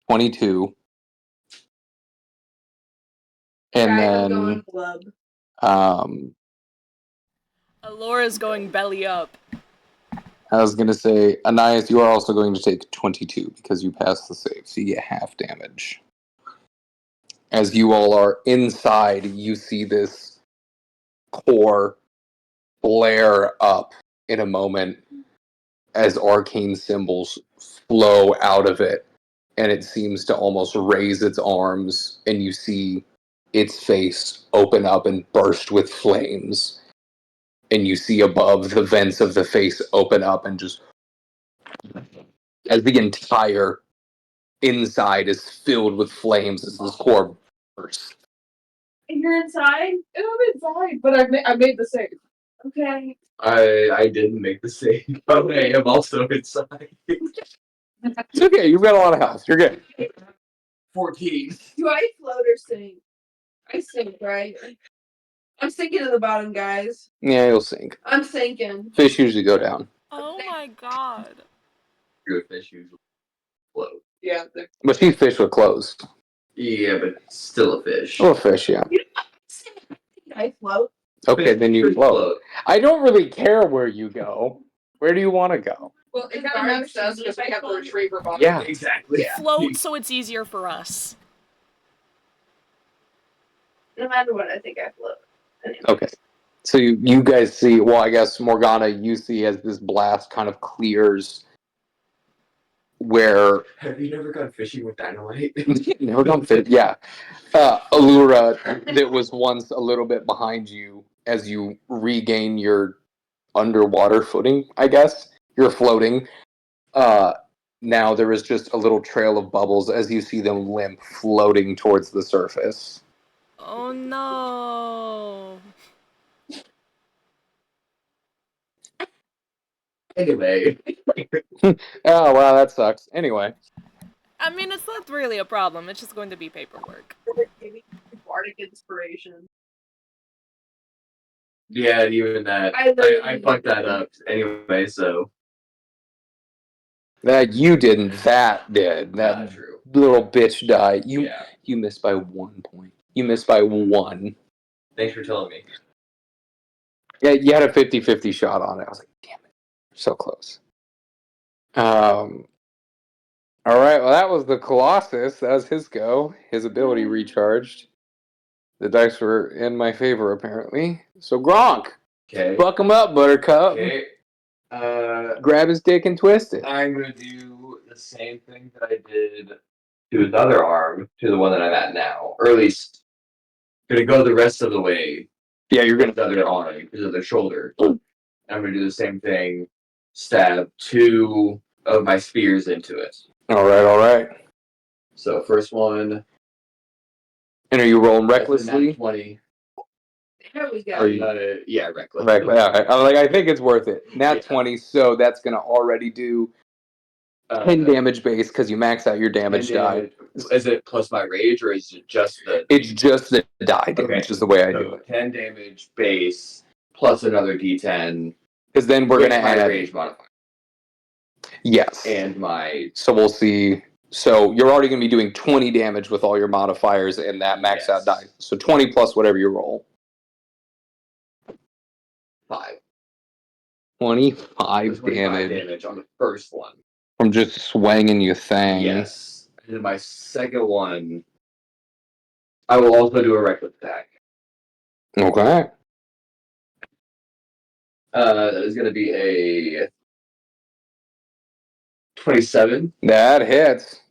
22. And I'm then, going blub. Allura's going belly up. I was going to say, Anais, you are also going to take 22 because you passed the save, so you get half damage. As you all are inside, you see this core flare up in a moment as arcane symbols flow out of it, and it seems to almost raise its arms, and you see its face open up and burst with flames. And you see above the vents of the face open up and just as the entire inside is filled with flames as this core bursts. And you're inside? And I'm inside, but I made the save. Okay. I didn't make the save, but I am also inside. It's okay, you've got a lot of health. You're good. 14. Do I float or sink? I sink, right? I'm sinking to the bottom, guys. Yeah, you'll sink. I'm sinking. Fish usually go down. Oh my god. Good fish usually float. Yeah. But she's fish with clothes. Yeah, but still a fish. Oh, fish, yeah. I float. Okay, then you Fish float. I don't really care where you go. Where do you want to go? Well, it The kind of guard makes sense sees because we me have the float. retriever body. Yeah. Exactly. Float so it's easier for us. No matter what, I think I float. Anyway. Okay. So you guys see, well, I guess Morgana, you see as this blast kind of clears where... Have you never gone fishing with dynamite? Never gone fit. Yeah. Allura, that was once a little bit behind you as you regain your underwater footing, I guess. You're floating. Now there is just a little trail of bubbles as you see them limp floating towards the surface. Oh no. Anyway. Oh, wow, that sucks. Anyway. I mean, it's not really a problem. It's just going to be paperwork. Bardic inspiration. Yeah, even that. I fucked that up anyway, so. That you didn't, that did. That Not true. little bitch died. You missed by 1 point. You missed by 1. Thanks for telling me. Yeah, you had a 50-50 shot on it. I was like, damn it. So close. Alright, well that was the Colossus. That was his go. His ability recharged. The dice were in my favor, apparently. So Gronk! Okay. Buck him up, Buttercup. Okay. Grab his dick and twist it. I'm gonna do the same thing that I did to his other arm, to the one that I'm at now, or at least gonna go the rest of the way. Yeah, you're With gonna. the other arm, because of the shoulder. I'm gonna do the same thing. Stab 2 of my spears into it. All right, all right. So first one. And are you rolling That's a nat recklessly? 20. There we go. Are you? Yeah, reckless. Yeah, I think it's worth it. Nat Yeah. 20, so that's gonna already do 10 damage base because you max out your damage die. Is it plus my rage, or is it just the? It's just the die damage is the way I do it. 10 damage base plus another D10. Because then we're with gonna my add rage modifier yes. and my. So we'll see. So you're already gonna be doing 20 damage with all your modifiers and that max out die. So 20 plus whatever you roll. 5. 25 25 damage damage on the first one. from just swinging your thing. Yes. And then my second one, I will also do a reckless attack. Okay. That is going to be a 27. That hits.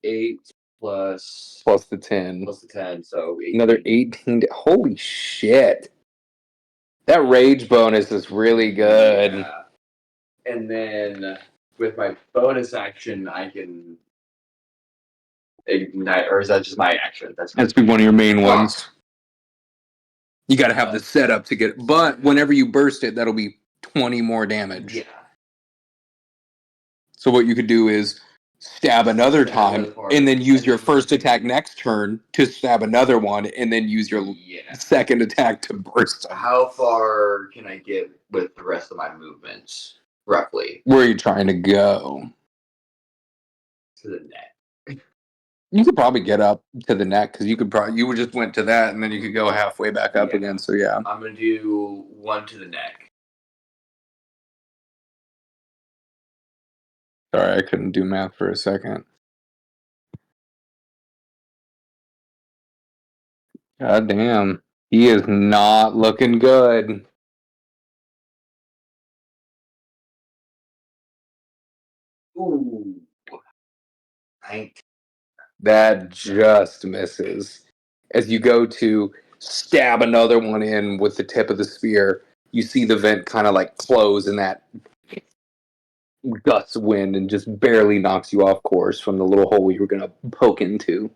Eight plus Plus the 10. plus the 10, so 18. Another 18. Holy shit. That rage bonus is really good. Yeah. And then with my bonus action, I can ignite, or is that just my action? That's be one of your main ones. You got to have the setup to get it. But whenever you burst it, that'll be 20 more damage. Yeah. So what you could do is stab another time and then use your first attack next turn to stab another one and then use your second attack to burst them. How far can I get with the rest of my movements, roughly? Where are you trying to go? To the neck. You could probably get up to the neck because you would just went to that and then you could go halfway back up again. So yeah. I'm gonna do 1 to the neck. Sorry, I couldn't do math for a second. God damn. He is not looking good. Ooh. That just misses. As you go to stab another one in with the tip of the spear, you see the vent kind of like close and that gusts wind and just barely knocks you off course from the little hole you were going to poke into.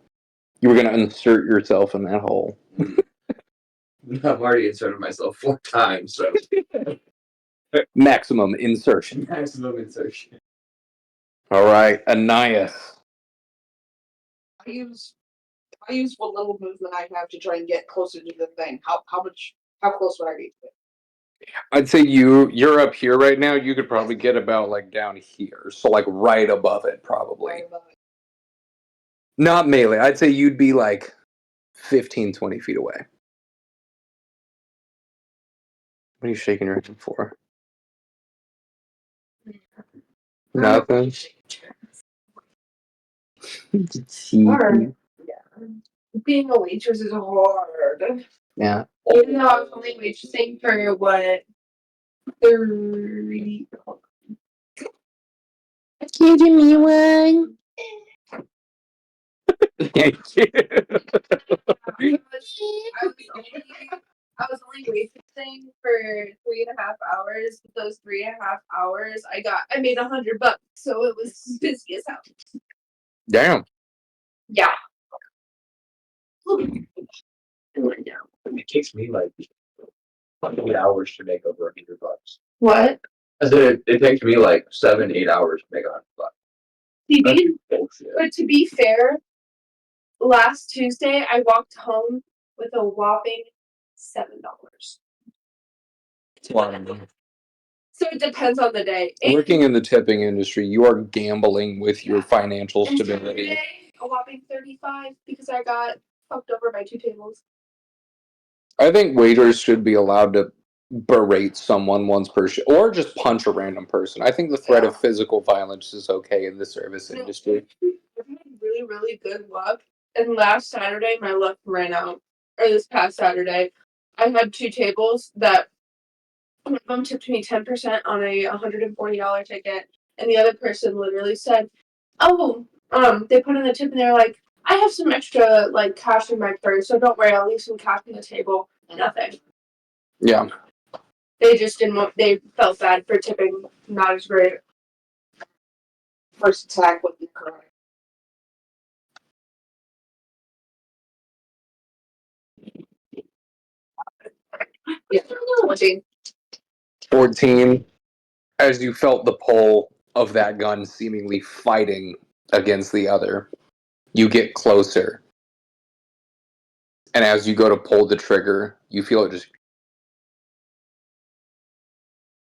You were going to insert yourself in that hole. I've already inserted myself 4 times, so. Maximum insertion. Maximum insertion. All right, Ananias. I use what little movement I have to try and get closer to the thing. How close would I be to it? I'd say you're up here right now. You could probably get about like down here, so like right above it, probably. Right above it. Not melee. I'd say you'd be like 15, 20 feet away. What are you shaking your head for? Nothing. Hard. Yeah. Being a waitress is hard. Yeah. Even though I was only waitressing for what 30. Excuse me, one. Thank you. I was only waitressing for 3.5 hours. But those 3.5 hours, I made $100, so it was busy as hell. Damn. Yeah. It takes me like 8 hours to make over $100. What? I said it takes me like 7-8 hours to make $100. But to be fair, last Tuesday I walked home with a whopping $7. So it depends on the day. Working in the tipping industry, you are gambling with your financial And stability. Saturday, a whopping 35 because I got fucked over by 2 tables. I think waiters should be allowed to berate someone once per shift, or just punch a random person. I think the threat of physical violence is okay in the service industry. I've had really, really good luck. And last Saturday, my luck ran out. Or this past Saturday, I had 2 tables that one of them tipped me 10% on a $140 ticket, and the other person literally said, "Oh, they put in the tip and they're like, I have some extra like cash in my purse, so don't worry, I'll leave some cash on the table." Nothing. Yeah. They just didn't want. They felt bad for tipping not as great. First attack would be correct. Yeah, 20. 14. As you felt the pull of that gun seemingly fighting against the other, you get closer. And as you go to pull the trigger, you feel it just.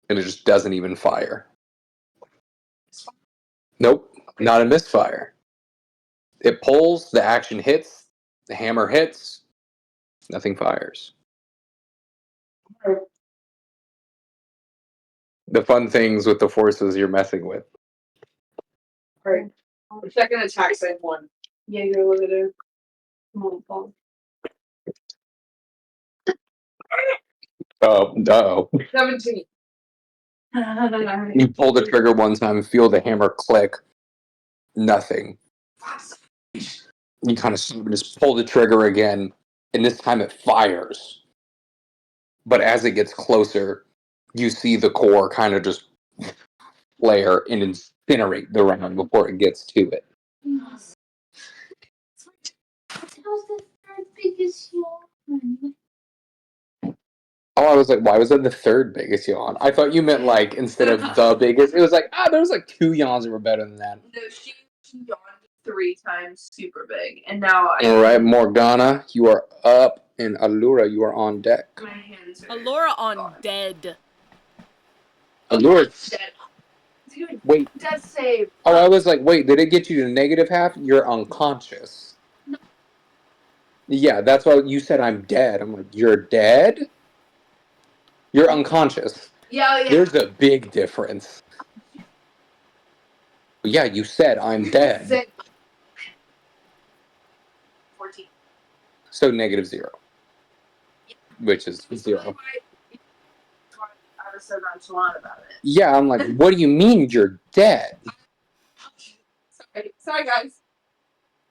And it just doesn't even fire. Nope, not a misfire. It pulls, the action hits, the hammer hits, nothing fires. The fun things with the forces you're messing with. Alright. Second attack, same one. Yeah, you're limited. Come on, Paul. Oh. 17. You pull the trigger one time, feel the hammer click, nothing. You kind of just pull the trigger again, and this time it fires. But as it gets closer, you see the core kind of just flare and incinerate the round before it gets to it. How's the third biggest yawn? Oh, I was like, why was that the third biggest yawn? I thought you meant like instead of the biggest. It was like, there was like 2 yawns that were better than that. No, she yawned 3 times super big, and now All right, Morgana, you are up, and Allura, you are on deck. my hands are Allura on gone. dead. Allura, Dead. Dude, wait. death save. Oh, I was like, wait, did it get you to negative half? You're unconscious. No. Yeah, that's why you said I'm dead. I'm like, you're dead? You're unconscious. Yeah. There's a big difference. Yeah, you said I'm dead. 14. So negative 0. Which is 0. I was so nonchalant about it. Yeah, I'm like, what do you mean you're dead? Sorry, guys.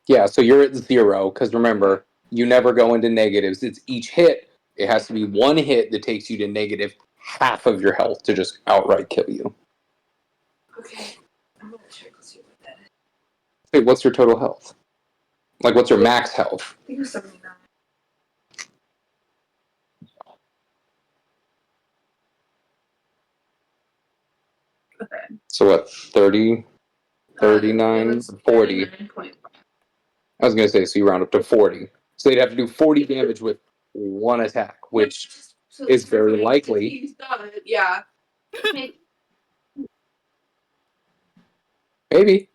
Yeah, so you're at 0, because remember, you never go into negatives. It's each hit. It has to be one hit that takes you to negative half of your health to just outright kill you. Okay. I'm gonna check to see what that is. Wait, what's your total health? Like, what's your max health? I think it was 79. Okay. So what, 30, 39, 40? 39.5. I was going to say, so you round up to 40. So they'd have to do 40 damage with one attack, which is very likely. He's done it. Yeah. Maybe.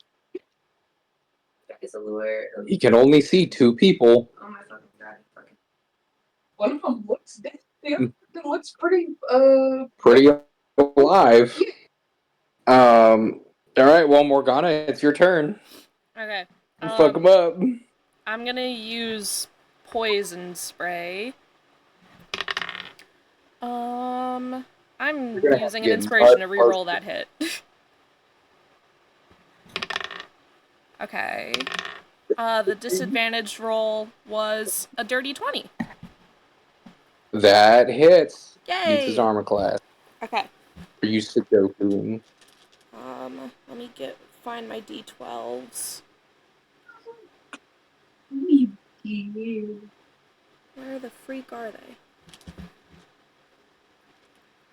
Guys, a lure. He can only see 2 people. Oh my fucking god. One of them looks dead. The other one looks pretty, Pretty alive. Alright, well, Morgana, it's your turn. Okay. Fuck him up. I'm gonna use poison spray. I'm using an inspiration to reroll that hit. Okay. The disadvantaged roll was a dirty 20. That hits. Yay! Beats his armor class. Okay. Are you Sudoku? Let me find my D12s. Where the freak are they?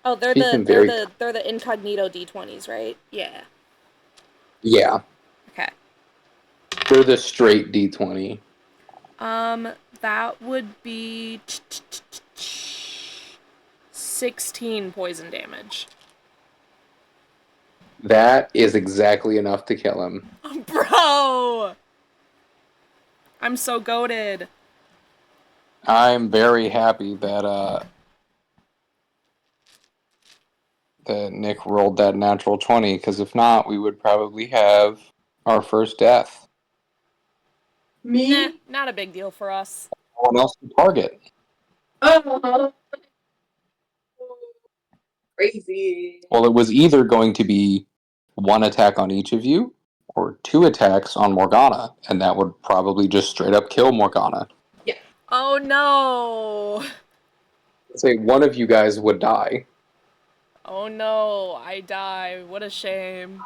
Oh, they're the incognito D20s, right? Yeah. Yeah. Okay. They're the straight D20. That would be 16 poison damage. That is exactly enough to kill him. Bro! I'm so goated. I'm very happy that Nick rolled that natural 20, because if not, we would probably have our first death. me. Nah, not a big deal for us. No one else to target. Oh. Crazy. Well, it was either going to be 1 attack on each of you, or 2 attacks on Morgana, and that would probably just straight up kill Morgana. Oh no! Let's say one of you guys would die. Oh no, I die. What a shame.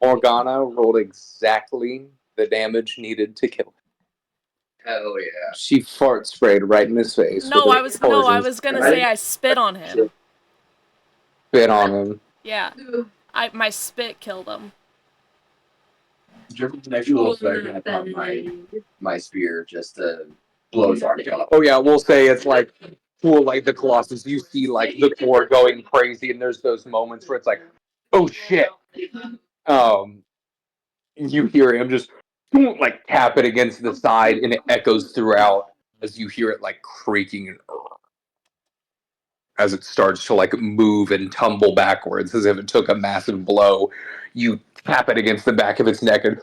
Morgana rolled exactly the damage needed to kill him. Hell yeah. She fart sprayed right in his face. No, with I a was poison gonna spray. say I spit on him. Spit on him. Yeah, my spit killed him. Just an extra little second, I thought my spear just blow his arm off. Oh yeah, we'll say it's like cool, like the Colossus. You see like the core going crazy, and there's those moments where it's like, oh shit. You hear him just like tap it against the side, and it echoes throughout as you hear it like creaking and as it starts to like move and tumble backwards as if it took a massive blow. You tap it against the back of its neck, and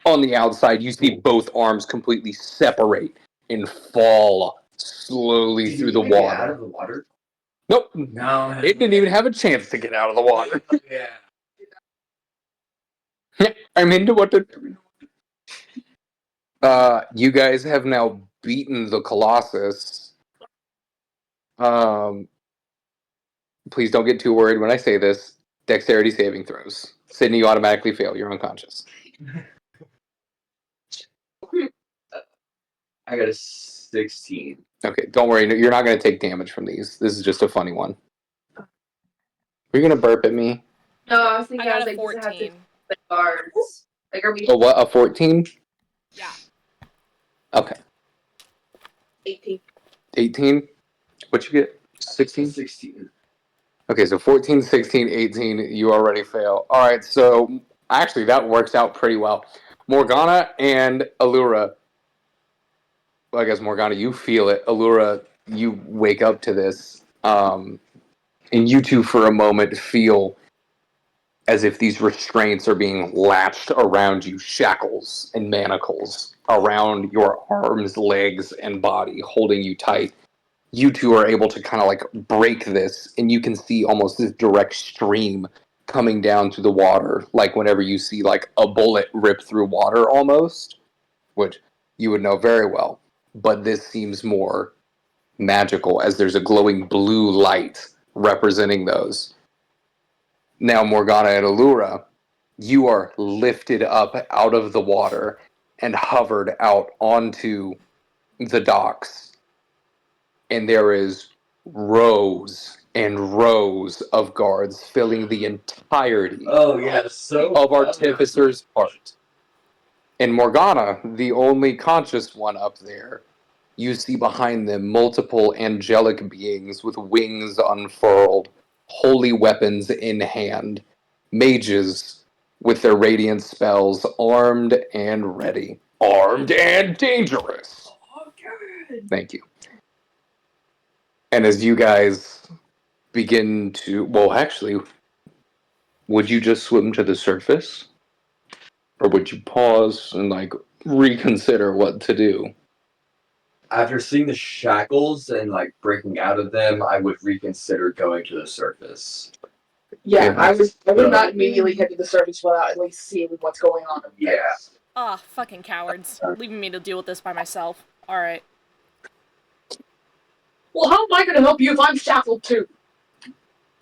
on the outside, you see both arms completely separate and fall slowly through the water. Get out of the water? Nope. No. It didn't even have a chance to get out of the water. Yeah. I'm into what to do. You guys have now beaten the Colossus. Please don't get too worried when I say this. Dexterity saving throws. Sydney, you automatically fail. You're unconscious. I got a 16. Okay, don't worry. You're not going to take damage from these. This is just a funny one. Are you going to burp at me? No, I was I thinking, got I a was like, does it have to 14. be guards? Like, are we A what? A 14? Yeah. Okay. 18? 18? What'd you get? 16? 16. Okay, so 14, 16, 18, you already fail. All right, so actually that works out pretty well. Morgana and Allura, well, I guess Morgana, you feel it. Allura, you wake up to this, and you two for a moment feel as if these restraints are being latched around you, shackles and manacles around your arms, legs, and body, holding you tight. You two are able to kind of like break this, and you can see almost this direct stream coming down to the water, like whenever you see like a bullet rip through water almost, which you would know very well. But this seems more magical as there's a glowing blue light representing those. Now, Morgana and Allura, you are lifted up out of the water and hovered out onto the docks. And there is rows and rows of guards filling the entirety of Artificer's Part. And Morgana, the only conscious one up there, you see behind them multiple angelic beings with wings unfurled, holy weapons in hand, mages with their radiant spells armed and ready. Armed and dangerous. Thank you. And as you guys begin to, well, actually, would you just swim to the surface? Or would you pause and, like, reconsider what to do? After seeing the shackles and like breaking out of them, I would reconsider going to the surface. Yeah, Yeah. I would not immediately head to the surface without at least seeing what's going on. Yeah. Ah, fucking cowards. Leaving me to deal with this by myself. Alright. Well, how am I going to help you if I'm shackled too?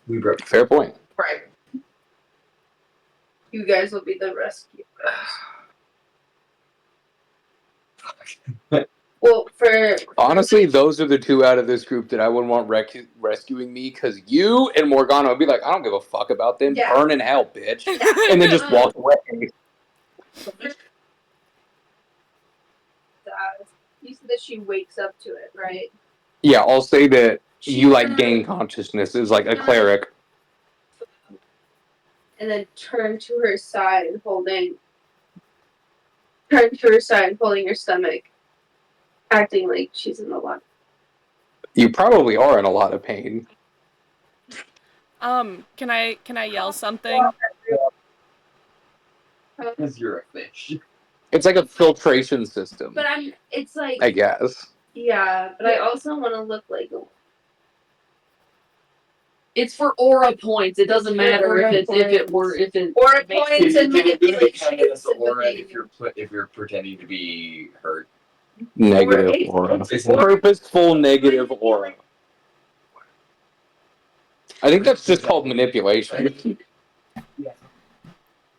We broke. Fair point. Right. You guys will be the rescue. Well, for Honestly, those are the two out of this group that I wouldn't want rescuing me, because you and Morgana would be like, I don't give a fuck about them. Yeah. Burn in hell, bitch. And then just walk away. you said that she wakes up to it, right? Yeah, I'll say that She's you, like, gonna- gain consciousness as, like, a cleric. And then turn to her side, holding her stomach, acting like she's in the water. You probably are in a lot of pain. Can I yell something? Because you're a fish. It's like a filtration system, But it's like, I guess. yeah, but I also want to look like a It's for aura points. It doesn't matter if it Aura points and manipulation. If you're pretending to be hurt. Negative aura. Purposeful negative aura. I think that's just called manipulation.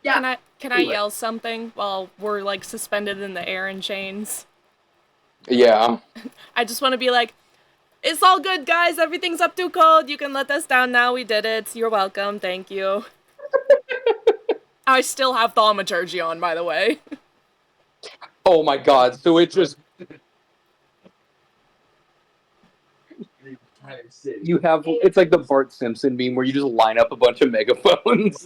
Yeah. Can I yell something while we're like suspended in the air in chains? Yeah. I just want to be like, it's all good, guys. Everything's up to code. You can let us down now. We did it. You're welcome. Thank you. I still have thaumaturgy on, by the way. Oh my god, so it just... You have... It's like the Bart Simpson meme where you just line up a bunch of megaphones.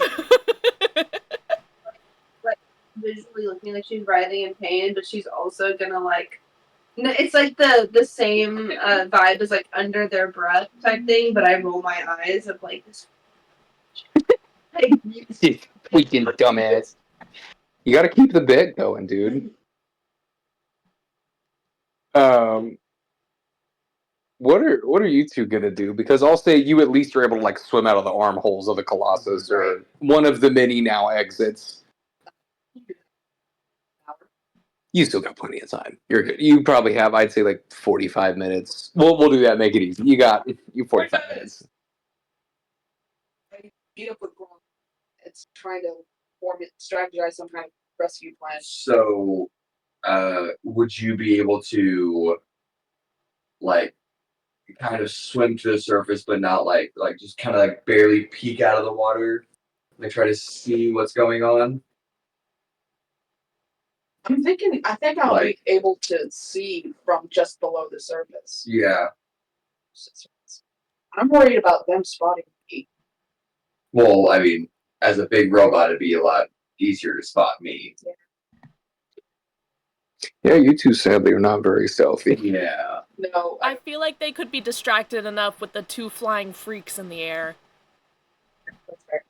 Visually looking like she's writhing in pain, but she's also gonna like... It's like the same vibe as like under their breath type thing, but I roll my eyes of like this... Freaking dumbass. You gotta keep the bit going, dude. What are you two gonna do? Because I'll say you at least are able to like swim out of the armholes of the Colossus, or one of the many now exits. You still got plenty of time. You're good. You probably have, I'd say, like 45 minutes. We'll do that. Make it easy. You 45 minutes. I meet up with Grom. It's trying to strategize some kind of rescue plan. So, would you be able to, like, kind of swim to the surface, but not like just kind of like barely peek out of the water, like try to see what's going on? I think I'll be able to see from just below the surface. Yeah. I'm worried about them spotting me. Well, I mean, as a big robot, it'd be a lot easier to spot me. Yeah, you two sadly are not very stealthy. Yeah. No. I feel like they could be distracted enough with the two flying freaks in the air. That's fair.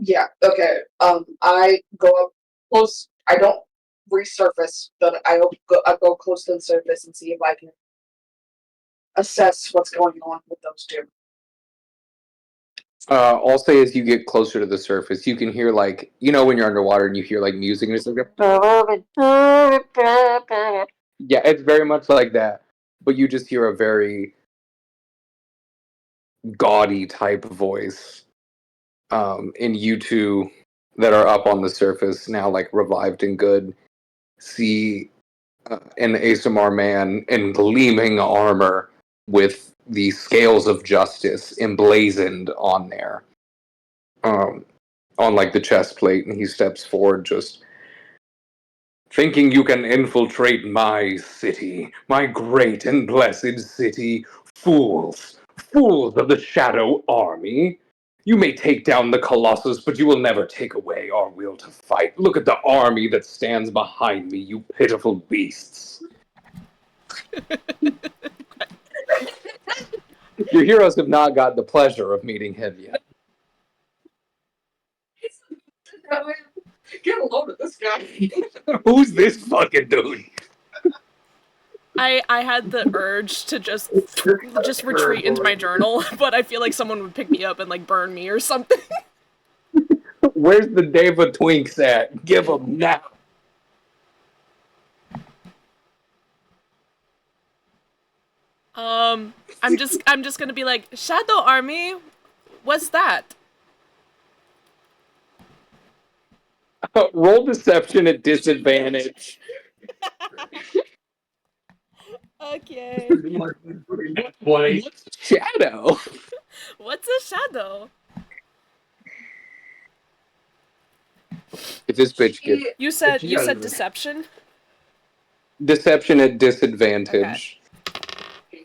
Yeah, okay. I go up close. I don't resurface, but I go close to the surface and see if I can assess what's going on with those two. I'll say as you get closer to the surface, you can hear like, you know when you're underwater and you hear like music and it's like yeah, it's very much like that. But you just hear a very gaudy type voice. And you two that are up on the surface now, like revived and good, see an ASMR man in gleaming armor with the scales of justice emblazoned on there, on like the chest plate, and he steps forward, just thinking you can infiltrate my city, my great and blessed city, fools of the Shadow Army. You may take down the Colossus, but you will never take away our will to fight. Look at the army that stands behind me, you pitiful beasts. Your heroes have not got the pleasure of meeting him yet. Get a load of this guy. Who's this fucking dude? I had the urge to just retreat into my journal, but I feel like someone would pick me up and like burn me or something. Where's the Deva Twinks at? Give them now. I'm just gonna be like, Shadow Army? What's that? Roll deception at disadvantage. Okay. What's shadow? What's a shadow? If this bitch gets You said deception? deception at disadvantage.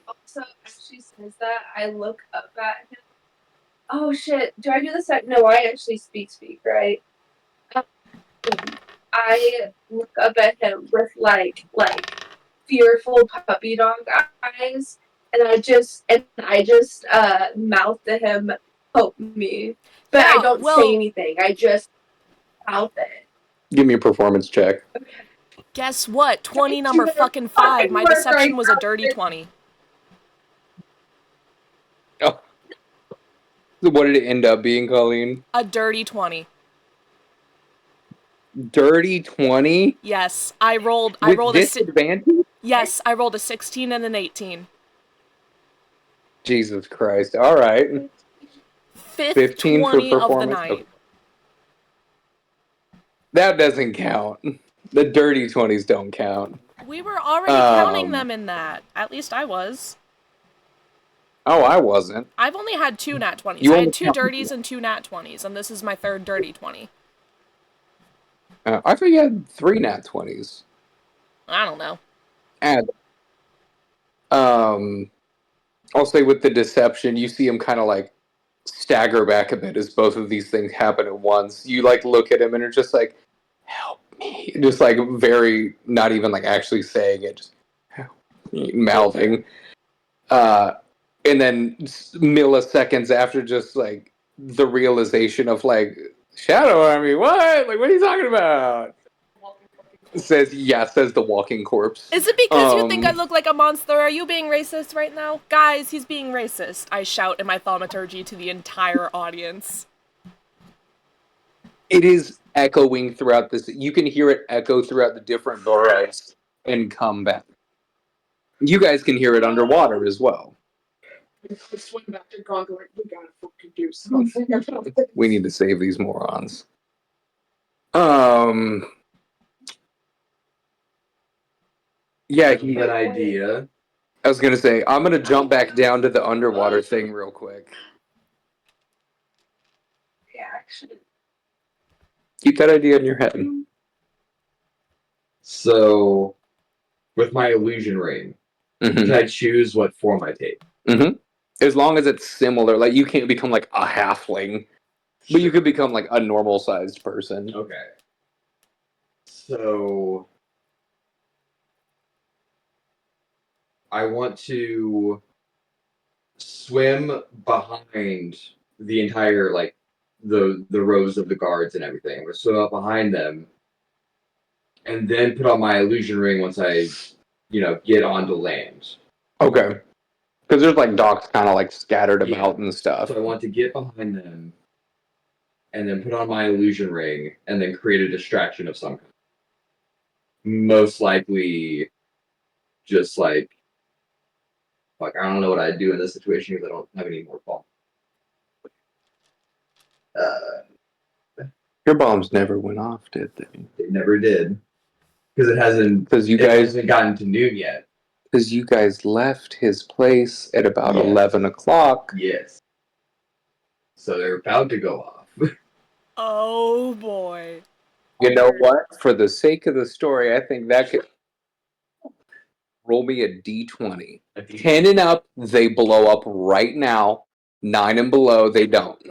Also, as she says that, I look up at him. Oh shit! Do I do this? No, I actually speak, right? I look up at him with like fearful puppy dog eyes, and I just mouth to him, "Help me!" But Yeah, I don't say anything. I just mouth it. Give me a performance check. Guess what? 20 number fucking 5. My deception was a dirty 20. What did it end up being, Colleen? A dirty 20. Dirty 20? Yes, I rolled With a disadvantage? yes, I rolled a 16 and an 18. Jesus Christ. All right. Fifth 15 for 20 of the performance. night. Okay. That doesn't count. The dirty 20s don't count. We were already counting them in that. At least I was. Oh, I wasn't. I've only had 2 nat 20s. You I only had 2 counted dirties and 2 nat 20s, and this is my third dirty 20. I thought you had 3 nat 20s. I don't know. And I'll say with the deception, you see him kind of like stagger back a bit as both of these things happen at once. You like look at him and are just like, help me. Just like very, not even like actually saying it, just mouthing. And then milliseconds after, just like the realization of like, Shadow Army, what? Like, what are you talking about? Says the walking corpse. Is it because you think I look like a monster? Are you being racist right now? Guys, he's being racist. I shout in my thaumaturgy to the entire audience. It is echoing throughout this. You can hear it echo throughout the different boroughs and come back. You guys can hear it underwater as well. Swim back to Goggle. We gotta fucking do something. We need to save these morons. Yeah, Give me an idea. I was gonna say, I'm gonna jump back down to the underwater thing real quick. Reaction. Keep that idea in your head. So, with my illusion ring, can I choose what form I take? As long as it's similar, like you can't become like a halfling, but you could become like a normal sized person. Okay. So, I want to swim behind the entire like the rows of the guards and everything. I'm gonna swim up behind them, and then put on my illusion ring once I, get onto land. Okay. Because there's like docks kind of like scattered about and stuff. So I want to get behind them, and then put on my illusion ring, and then create a distraction of some kind. Most likely, just like I don't know what I'd do in this situation because I don't have any more bombs. Your bombs never went off, did they? They never did because it hasn't gotten to noon yet. Because you guys left his place at about Yes. 11 o'clock. Yes. So they're about to go off. Oh boy. You know what? For the sake of the story, I think that could roll me a d20. 10 and up, they blow up right now. 9 and below, they don't.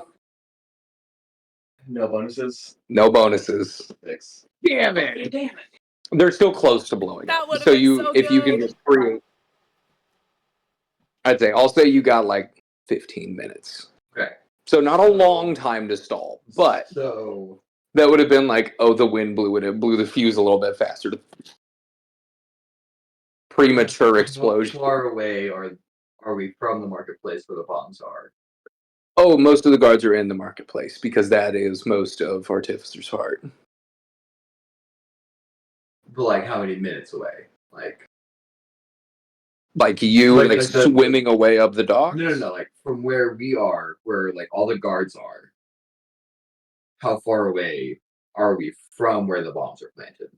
No bonuses. No bonuses. 6. Damn it! They're still close to blowing That up. would've So been you, so if you can good. just create, I'll say you got like 15 minutes. Okay. So not a long time to stall, but so that would have been like, oh, the wind blew it. It blew the fuse a little bit faster. Premature explosion. How far away are we from the marketplace where the bombs are? Oh, most of the guards are in the marketplace because that is most of Artificer's Heart. But like how many minutes away? Like you, like swimming away up the docks? No. Like from where we are, where like all the guards are. How far away are we from where the bombs are planted?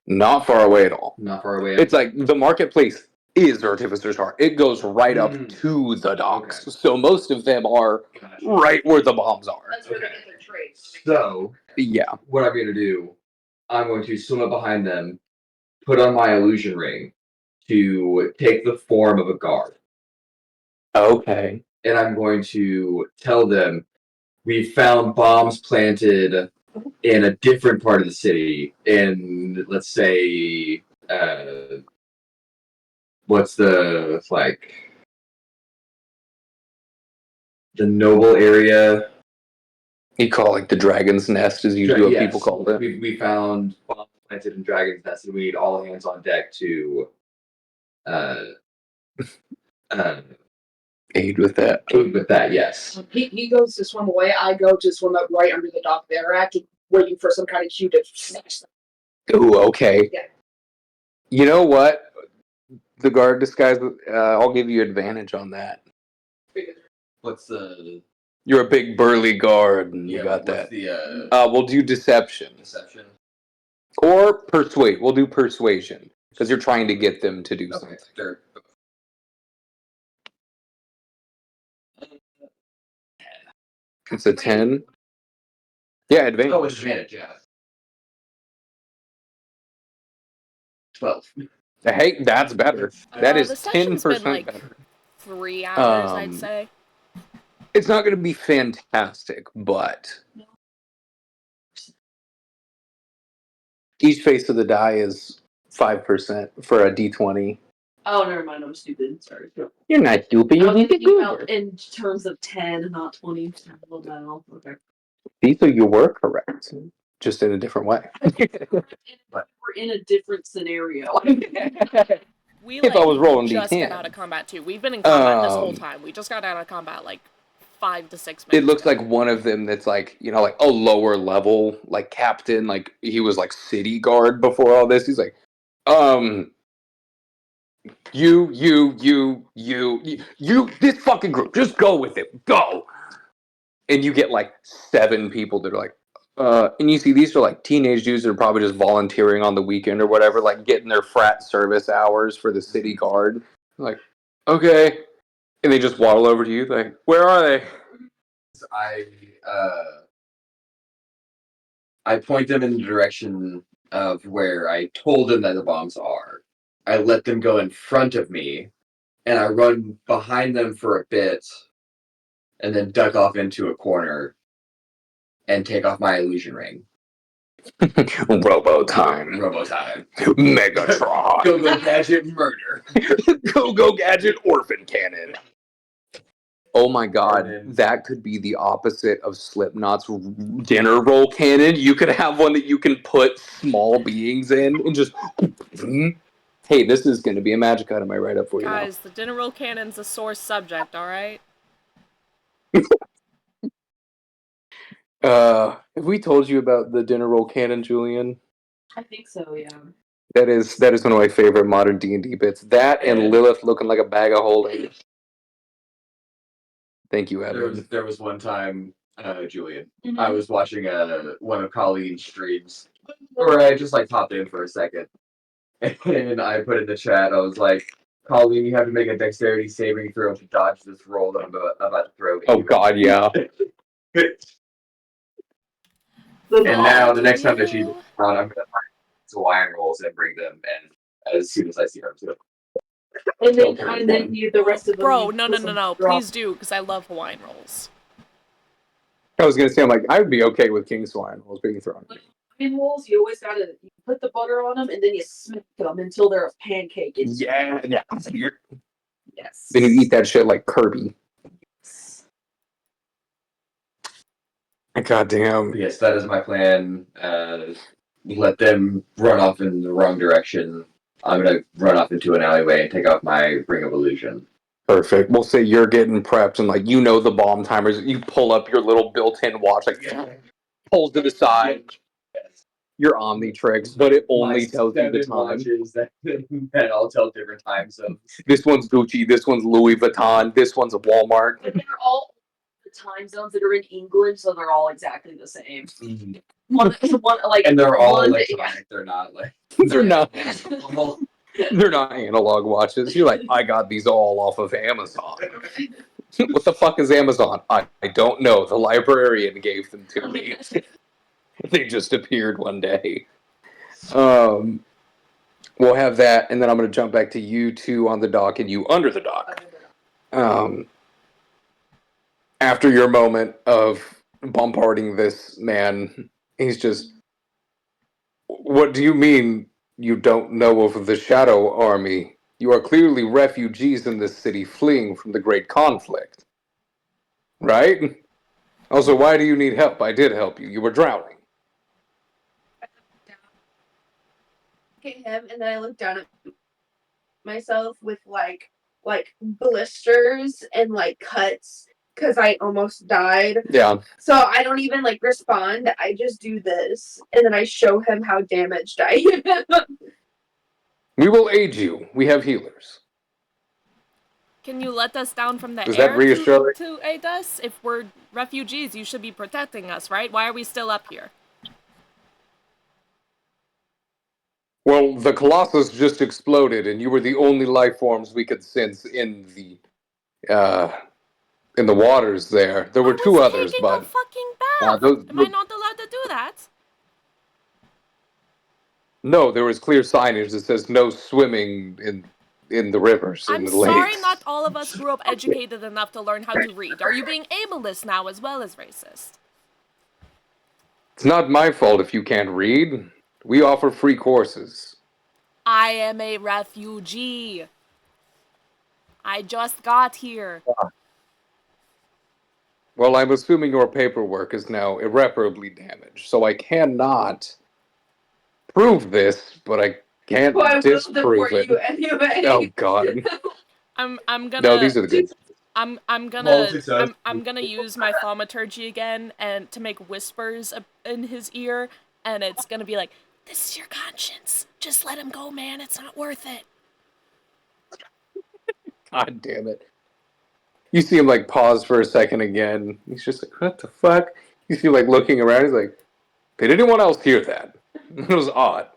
Not far away at all. Not far away. It's like the marketplace is Artificer's Heart. It goes right up to the docks. Okay. So most of them are right where the bombs are. That's where they get their trades. So, yeah. What I'm going to do, I'm going to swim up behind them, put on my illusion ring to take the form of a guard. Okay. And I'm going to tell them we found bombs planted in a different part of the city in, let's say, what's the noble area? You call it like the Dragon's Nest, is usually what people call it. We found bombs planted in Dragon's Nest, and we need all hands on deck to Aid with that. Aid with that, yes. He goes to swim away. I go to swim up right under the dock there, acting waiting for some kind of cue to snatch them. Ooh, okay. Yeah. You know what? The guard disguise. I'll give you advantage on that. What's the? You're a big burly guard, and you got what's that. the We'll do deception deception? or persuade. We'll do persuasion because you're trying to get them to do something. Sure. It's a 10. Yeah, advantage. Oh, it's advantage, yeah. 12. Hey, that's better. That is The session's 10% been like better. 3 hours, I'd Um, say. It's not going to be fantastic, but each face of the die is 5% for a d20. Oh, never mind. I'm stupid. Sorry. You're not stupid. I You was need to thinking Google. about in terms of 10, not 20. Well, no. Okay. See, so you were correct, just in a different way. We're in a different scenario. We If I was rolling just D10. got out of combat too. We've been in combat this whole time. We just got out of combat like 5 to 6 minutes. It looks ago. like one of them that's like, you know, like a lower level, like captain, like he was like city guard before all this. He's like, you, this fucking group, just go with it, go. And you get like 7 people that are like, and you see these are like teenage dudes that are probably just volunteering on the weekend or whatever, like getting their frat service hours for the city guard. Like, okay. And they just waddle over to you, like, where are they? I point them in the direction of where I told them that the bombs are. I let them go in front of me, and I run behind them for a bit, and then duck off into a corner and take off my illusion ring. Robo time. Robo time. Megatron. Go gadget murder. Go gadget orphan cannon. Oh my god, And then- that could be the opposite of Slipknot's dinner roll cannon. You could have one that you can put small beings in and just. Hey, this is going to be a magic item I write up for you now. Guys, the dinner roll cannon's a sore subject, alright? Have we told you about the dinner roll cannon, Julian? I think so, yeah. That is one of my favorite modern D&D bits. That and Lilith looking like a bag of holding. Thank you, Edwin. There was one time, Julian, Mhm. I was watching one of Colleen's streams where I just like popped in for a second, and I put in the chat. I was like, "Colleen, you have to make a dexterity saving throw to dodge this roll that I'm about to throw at Oh you." god, yeah. And now the next time that she's on, I'm gonna find Hawaiian rolls and bring them, and as soon as I see her, I'm And then the rest of them. Bro, no. Please do, because I love Hawaiian rolls. I was going to say, I'm like, I would be okay with King Swine rolls being thrown. In rolls, you always gotta put the butter on them and then you smack them until they're a pancake. Yeah. Yes. Then you eat that shit like Kirby. God damn. Yes, that is my plan. Let them run off in the wrong direction. I'm gonna run off into an alleyway and take off my ring of illusion. Perfect. We'll say you're getting prepped and like, you know, the bomb timers. You pull up your little built-in watch, like pulls to the side. Your Omnitrix, but it only tells you the time. Watches that all tell different time zones. This one's Gucci. This one's Louis Vuitton. This one's a Walmart. But they're all the time zones that are in England, so they're all exactly the same. Mm-hmm. And they're all electronic. They're not like They're not. They're not analog watches. You're like, I got these all off of Amazon. What the fuck is Amazon? I don't know. The librarian gave them to me. They just appeared one day. We'll have that, and then I'm going to jump back to you two on the dock and you under the dock. After your moment of bombarding this man, he's just, what do you mean you don't know of the Shadow Army? You are clearly refugees in this city fleeing from the great conflict. Right? Also, why do you need help? I did help you. You were drowning. At him, and then I look down at myself with like like blisters and like cuts because I almost died. Yeah. So I don't even like respond. I just do this and then I show him how damaged I am. We will aid you. We have healers. Can you let us down from the Is that air reassuring? to aid us? If we're refugees, you should be protecting us, right? Why are we still up here? Well, the Colossus just exploded, and you were the only life forms we could sense in the waters there. There were I two was others, taking a but fucking bath. those, Am I not allowed to do that? no, there was clear signage that says no swimming in the rivers, in I'm the sorry lakes. not all of us grew up educated enough to learn how to read. Are you being ableist now as well as racist? It's not my fault if you can't read. We offer free courses. I am a refugee. I just got here. Well, I'm assuming your paperwork is now irreparably damaged, so I cannot prove this, but I can't Well, I will disprove deport it. you anyway. Oh God! I'm No, gonna these are the good. I'm Small success. gonna use my thaumaturgy again and to make whispers in his ear, and it's gonna be like, "This is your conscience. Just let him go, man. It's not worth it." God damn it! You see him like pause for a second again. He's just like, "What the fuck?" You see him like looking around. He's like, "Did anyone else hear that?" It was odd.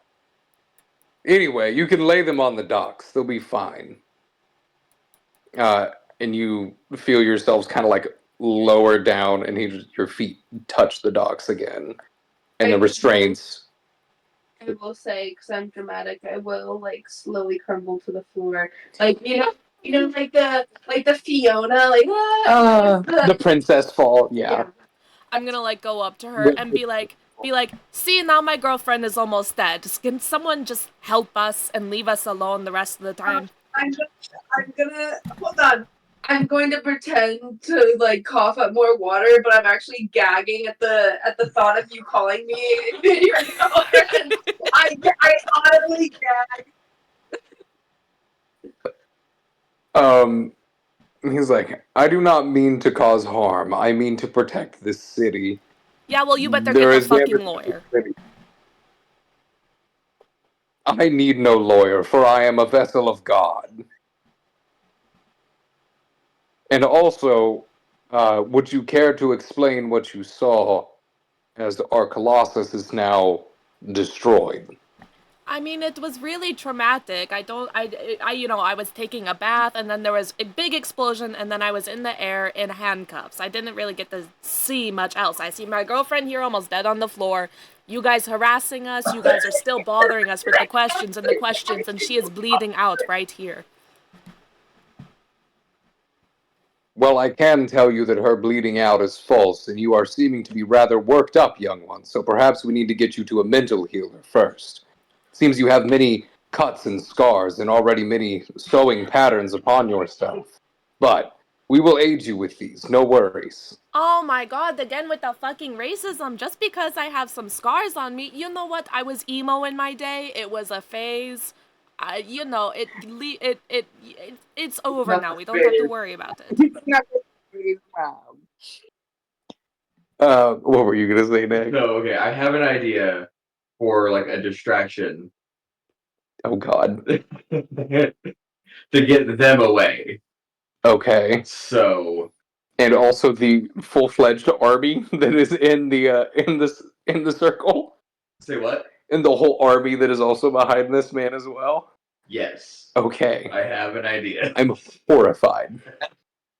Anyway, you can lay them on the docks. They'll be fine. And you feel yourselves kind of like lower down, and your feet touch the docks again, and the restraints. I will say, because I'm dramatic, I will like slowly crumble to the floor, like like the Fiona, like The princess fall. Yeah. I'm gonna like go up to her and be like, "See, now my girlfriend is almost dead. Can someone just help us and leave us alone the rest of the time?" I'm gonna hold on. I'm going to pretend to like cough up more water, but I'm actually gagging at the thought of you calling me your girlfriend. I audibly gag. He's like, I do not mean to cause harm. I mean to protect this city. Yeah, well, you better There get a is fucking damage to lawyer. the city. I need no lawyer, for I am a vessel of God. And also, would you care to explain what you saw as our Colossus is now destroyed? I mean, it was really traumatic. I was taking a bath, and then there was a big explosion, and then I was in the air in handcuffs. I didn't really get to see much else. I see my girlfriend here almost dead on the floor. You guys harassing us. You guys are still bothering us with the questions, and she is bleeding out right here. Well, I can tell you that her bleeding out is false, and you are seeming to be rather worked up, young one, so perhaps we need to get you to a mental healer first. Seems you have many cuts and scars, and already many sewing patterns upon yourself. But we will aid you with these, no worries. Oh my god, again with the fucking racism. Just because I have some scars on me, you know what? I was emo in my day. It was a phase. It's over now. We don't have to worry about it. What were you gonna say, Nick? So okay, I have an idea for like a distraction Oh God. to get them away. Okay. So And also the full-fledged army that is in the circle, say what? and the whole army that is also behind this man as well. Yes, Okay. I have an idea. I'm horrified.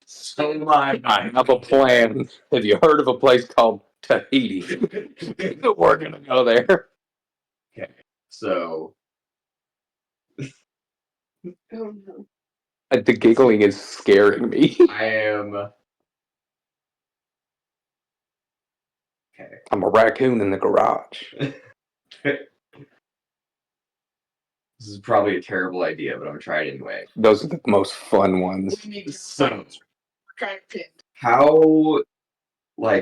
So my I have a plan. Have you heard of a place called Tahiti? We're gonna go there. Okay, so Oh no. The giggling is scaring me. I am okay. I'm a raccoon in the garage. This is probably a terrible idea, but I'm gonna try it anyway. Those are the most fun ones. So how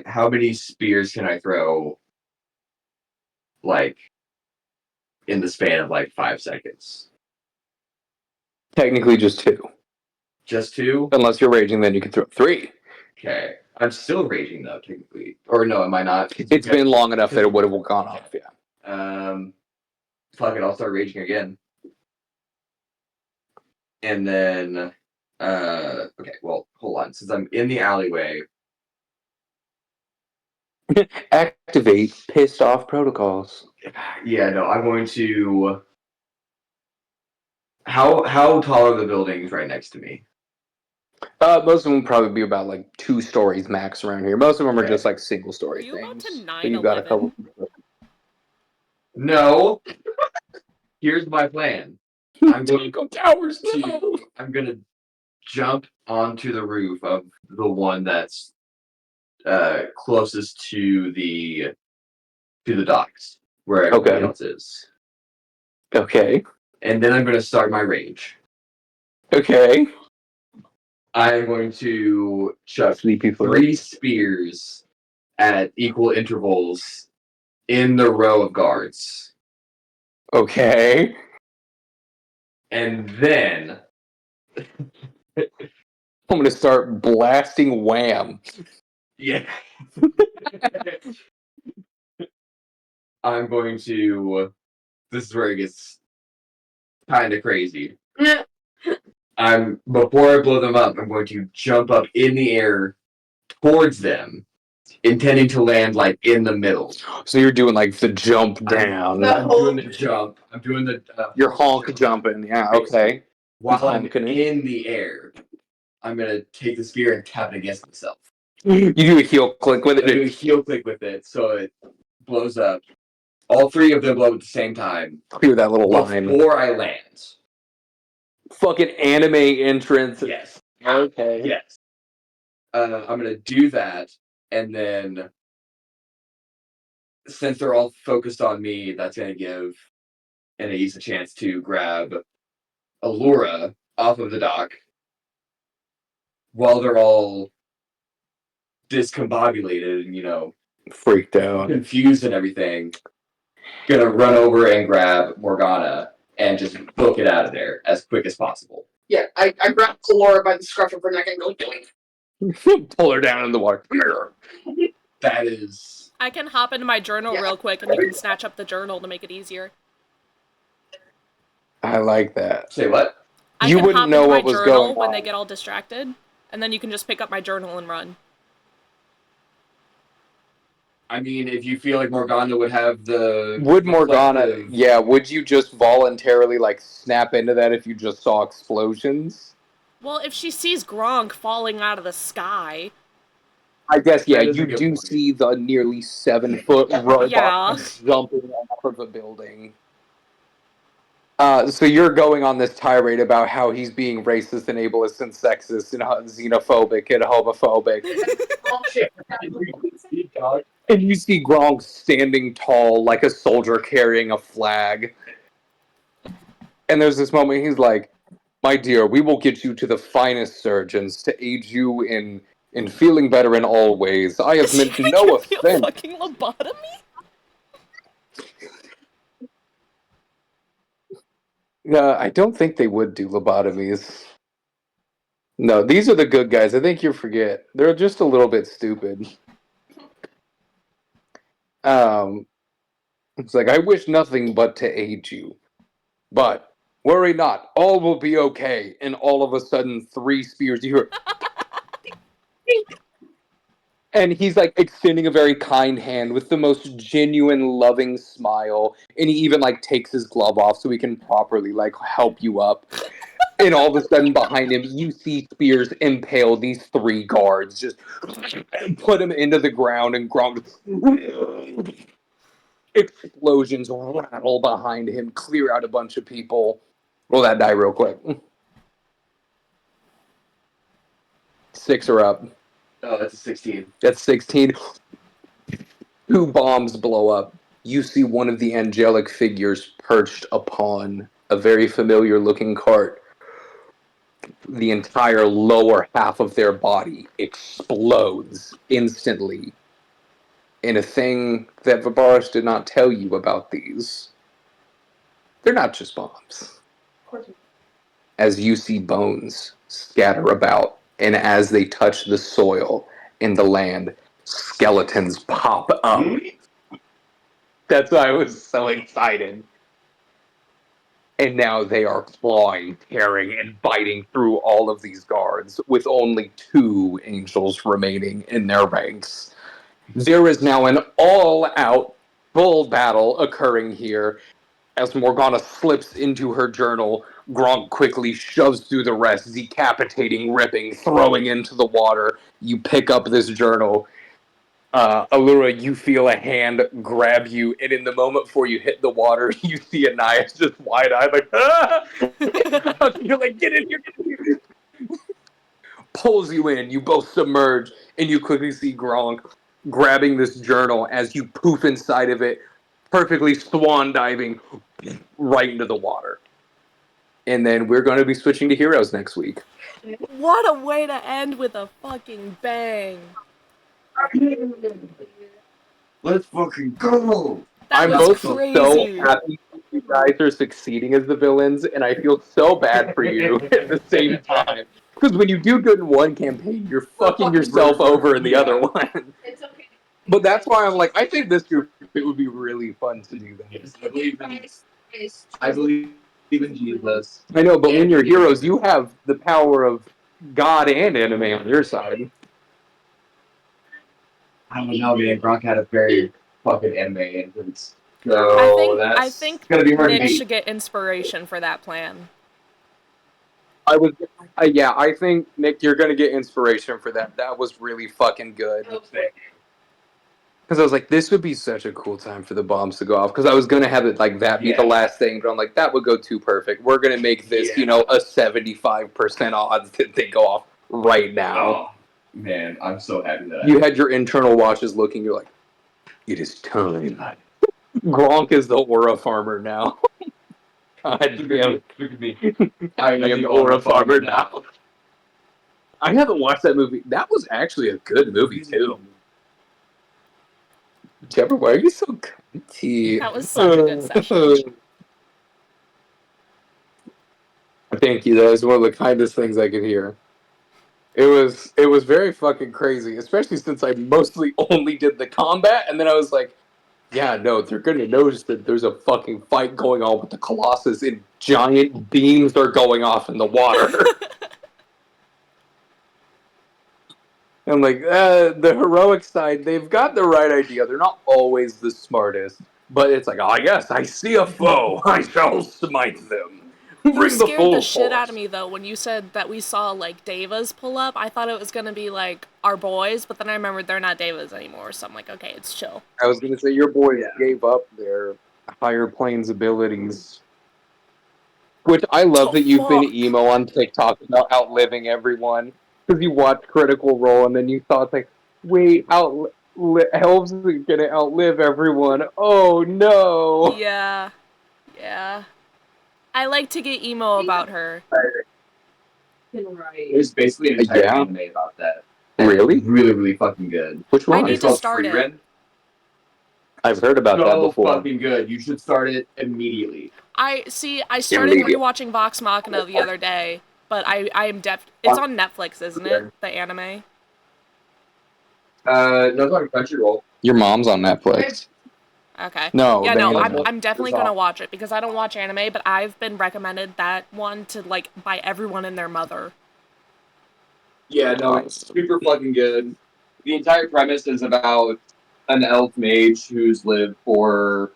how many spears can I throw like in the span of like 5 seconds? Technically just two. Just 2? Unless you're raging, then you can throw 3. Okay. I'm still raging though, technically. Or no, am I not? It's been long enough that it would have gone off, yeah. Fuck it, I'll start raging again. And then, okay, well, hold on. Since I'm in the alleyway, Activate pissed off protocols. yeah, no, I'm going to. How tall are the buildings right next to me? Most of them probably be about like 2 stories max around here. Most of them are Okay. just like single story Are you about things. to But you've got a couple. No. Here's my plan. I'm going Go towers. to. I'm gonna jump onto the roof of the one that's closest to the docks, where everybody Okay. else is. Okay. And then I'm gonna start my rage. Okay. I'm going to chuck Sleepy 3 spears at equal intervals in the row of guards. Okay. And then I'm gonna start blasting wham. yeah. I'm going to this is where it gets kinda crazy. Before I blow them up, I'm going to jump up in the air towards them, intending to land like in the middle. So you're doing like the jump down. I'm doing the jump. I'm doing the. You're honk jumping. Yeah. Okay. While I'm Honking it. in the air, I'm gonna take the spear and tap it against myself. You do a heel click with I do a it. heel click with it, so it blows up. All 3 of them blow at the same time. Clear that little line. Before I land. Fucking anime entrance. Yes. Okay. Yes. I'm gonna do that, and then since they're all focused on me, that's gonna give Anais a chance to grab Allura off of the dock while they're all discombobulated and, Freaked out. confused and everything. Gonna run over and grab Morgana and just book it out of there as quick as possible. Yeah, I grabbed Laura by the scruff of her neck and go, doink. Pull her down in the water. That is. I can hop into my journal Yeah. real quick and you can snatch up the journal to make it easier. I like that. Say what? I You can wouldn't hop know into what my was journal going when on. they get all distracted, and then you can just pick up my journal and run. I mean, if you feel like Morgana would have the. Would Morgana, reflective- yeah, would you just voluntarily, like, snap into that if you just saw explosions? Well, if she sees Gronk falling out of the sky, I guess, yeah, That is a you good do point. see the nearly 7-foot robot Yeah. jumping off of a building. So you're going on this tirade about how he's being racist and ableist and sexist and xenophobic and homophobic. Oh shit. And you see Gronk standing tall like a soldier carrying a flag. And there's this moment he's like, "My dear, we will get you to the finest surgeons to aid you in feeling better in all ways. I have is he meant gonna no give me a offense." fucking lobotomy? I don't think they would do lobotomies. No, these are the good guys. I think you forget. They're just a little bit stupid. It's like, I wish nothing but to aid you. But worry not, all will be okay. And all of a sudden, 3 spears, you hear. And he's like extending a very kind hand with the most genuine, loving smile. And he even like takes his glove off so he can properly like help you up. And all of a sudden, behind him, you see spears impale these 3 guards, just put him into the ground and ground. Explosions rattle behind him, clear out a bunch of people. Roll that die real quick. 6 are up. Oh, that's a 16. That's 16. 2 bombs blow up. You see one of the angelic figures perched upon a very familiar looking cart. The entire lower half of their body explodes instantly. In a thing that Vabaris did not tell you about these. They're not just bombs. Of course. As you see bones scatter about, and as they touch the soil in the land, skeletons pop up. That's why I was so excited. And now they are clawing, tearing, and biting through all of these guards, with only 2 angels remaining in their ranks. There is now an all-out bull battle occurring here. As Morgana slips into her journal, Gronk quickly shoves through the rest, decapitating, ripping, throwing into the water. You pick up this journal. Allura, you feel a hand grab you, and in the moment before you hit the water, you see Anais just wide-eyed, like, ah! You're like, get in here, get in here. Pulls you in, you both submerge, and you quickly see Gronk grabbing this journal as you poof inside of it, perfectly swan diving right into the water. And then we're going to be switching to heroes next week. What a way to end with a fucking bang. Let's fucking go! That I'm was both crazy. so happy you guys are succeeding as the villains, and I feel so bad for you at the same time. Because when you do good in one campaign, you're fucking yourself over in the other one. It's okay. But that's why I'm like, I think this group, it would be really fun to do that. I believe in Jesus. I know, but when you're heroes, you have the power of God and anime on your side. I don't know, man. Gronk had a very fucking anime entrance. So I think gonna be hard to Nick beat. should get inspiration for that plan. I was, yeah, I think, Nick, you're going to get inspiration for that. That was really fucking good. Because I was like, this would be such a cool time for the bombs to go off. Because I was going to have it like that be the last thing, but I'm like, that would go too perfect. We're going to make this, a 75% odds that they go off right now. Oh, man, I'm so happy that You had your internal watches looking, you're like, it is time. Gronk is the aura farmer now. God damn. Look at me. I am the aura farmer now. I haven't watched that movie. That was actually a good movie, too. Jebber, why are you so cunty? That was such a good session. Thank you. That was one of the kindest things I could hear. It was very fucking crazy, especially since I mostly only did the combat, and then I was like, yeah, no, they're gonna notice that there's a fucking fight going on with the Colossus, and giant beams are going off in the water. I'm like, the heroic side, they've got the right idea. They're not always the smartest, but it's like, oh, yes, I see a foe. I shall smite them. You Bring the scared full the shit force. out of me though when you said that we saw like Devas pull up. I thought it was gonna be like our boys, but then I remembered they're not Devas anymore, so I'm like, okay, it's chill. I was gonna say your boys gave up their higher planes abilities. Which I love that you've been emo on TikTok about outliving everyone. Because you watched Critical Role and then you thought like, wait, Elves are gonna outlive everyone. Oh no. Yeah. Yeah. I like to get emo about her. Right. There's basically an entire anime about that. Really? Really, really fucking good. Which one? I need It's to called start it. Freerun. I've heard about that So before. fucking good. You should start it immediately. I started Immediate. rewatching Vox Machina the other day, but I am it's on Netflix, isn't it? The anime? No, it's on Crunchyroll. Your mom's on Netflix. Okay. No, Yeah, the no, anime. I'm definitely It's gonna off. watch it because I don't watch anime, but I've been recommended that one to like by everyone and their mother. Yeah, no, it's super fucking good. The entire premise is about an elf mage who's lived for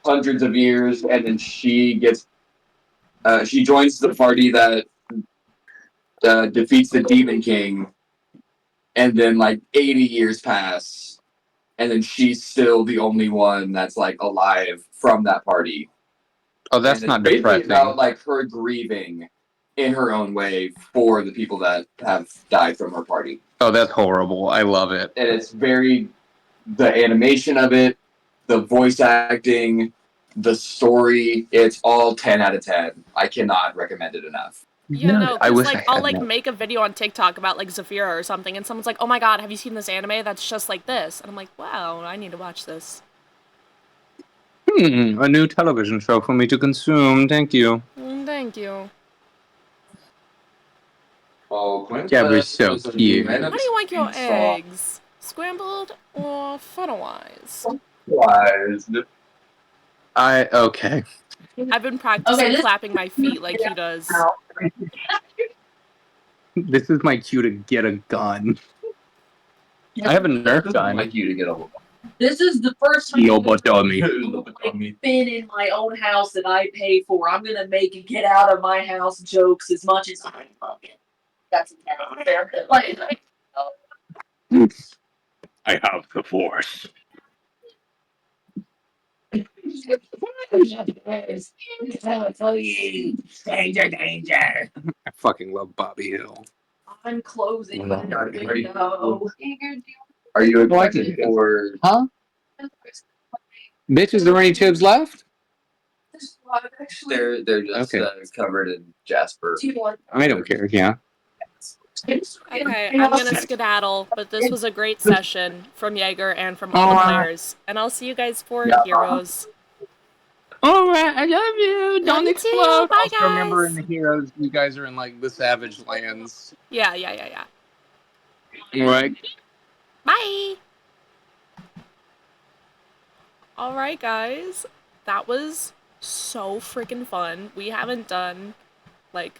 hundreds of years, and then she joins the party that defeats the Demon King, and then like 80 years pass, and then she's still the only one that's like alive from that party. Oh, that's And not it's basically depressing. about like her grieving in her own way for the people that have died from her party. Oh, that's horrible. I love it. And it's the animation of it, the voice acting, the story, it's all 10 out of 10. I cannot recommend it enough. Yeah, no, I because wish like I I'll had like more. make a video on TikTok about like Zafira or something, and someone's like, "Oh my god, have you seen this anime? That's just like this," and I'm like, "Wow, I need to watch this." A new television show for me to consume. Thank you. Thank you. eloquent. Jabber's so Those of cute. men How of do you like your speech saw eggs? Scrambled or funnel-wise? wise. Okay. I've been practicing this- clapping my feet like he does. This is my cue to get a gun. I have a Nerf gun. Like you to get a This is the first time Lobotomy. I've been in my own house that I pay for. I'm gonna make it get out of my house jokes as much as I fucking. That's fair. Like, I have the force. Danger. I fucking love Bobby Hill. I'm closing Are the you- window. Are you excited for? Huh? Bitch, is there any chips left? They're just Okay. covered in Jasper. I don't care, yeah. Okay, I'm gonna skedaddle, but this was a great session from Jaeger and from all the players. And I'll see you guys for Heroes. Alright, I love you. Love Don't you too. explode. Bye, Also, remember in guys. the Heroes, you guys are in like the Savage Lands. Yeah. Alright. Bye. Alright, guys. That was so freaking fun. We haven't done like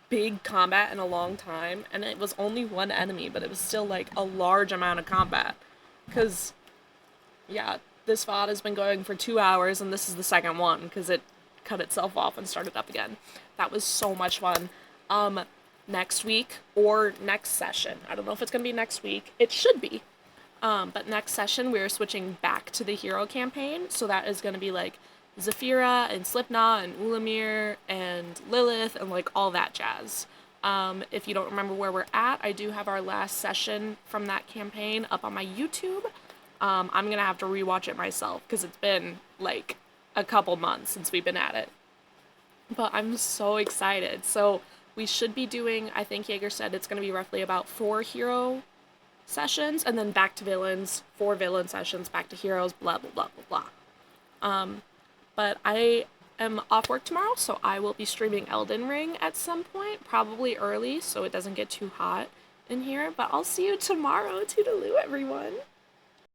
big combat in a long time, and it was only one enemy, but it was still like a large amount of combat. Cause yeah, this VOD has been going for 2 hours, and this is the second one because it cut itself off and started up again. That was so much fun. Next week or next session, I don't know if it's gonna be next week. It should be. But next session we're switching back to the hero campaign, so that is gonna be like Zafira and Slipknot and Ulamir and Lilith and like all that jazz. If you don't remember where we're at, I do have our last session from that campaign up on my YouTube. I'm gonna have to rewatch it myself because it's been like a couple months since we've been at it. But I'm so excited. So we should be doing, I think Jaeger said it's gonna be roughly about 4 hero sessions and then back to villains, 4 villain sessions, back to heroes, blah blah blah blah blah. But I am off work tomorrow, so I will be streaming Elden Ring at some point, probably early, so it doesn't get too hot in here. But I'll see you tomorrow. Toodaloo, everyone.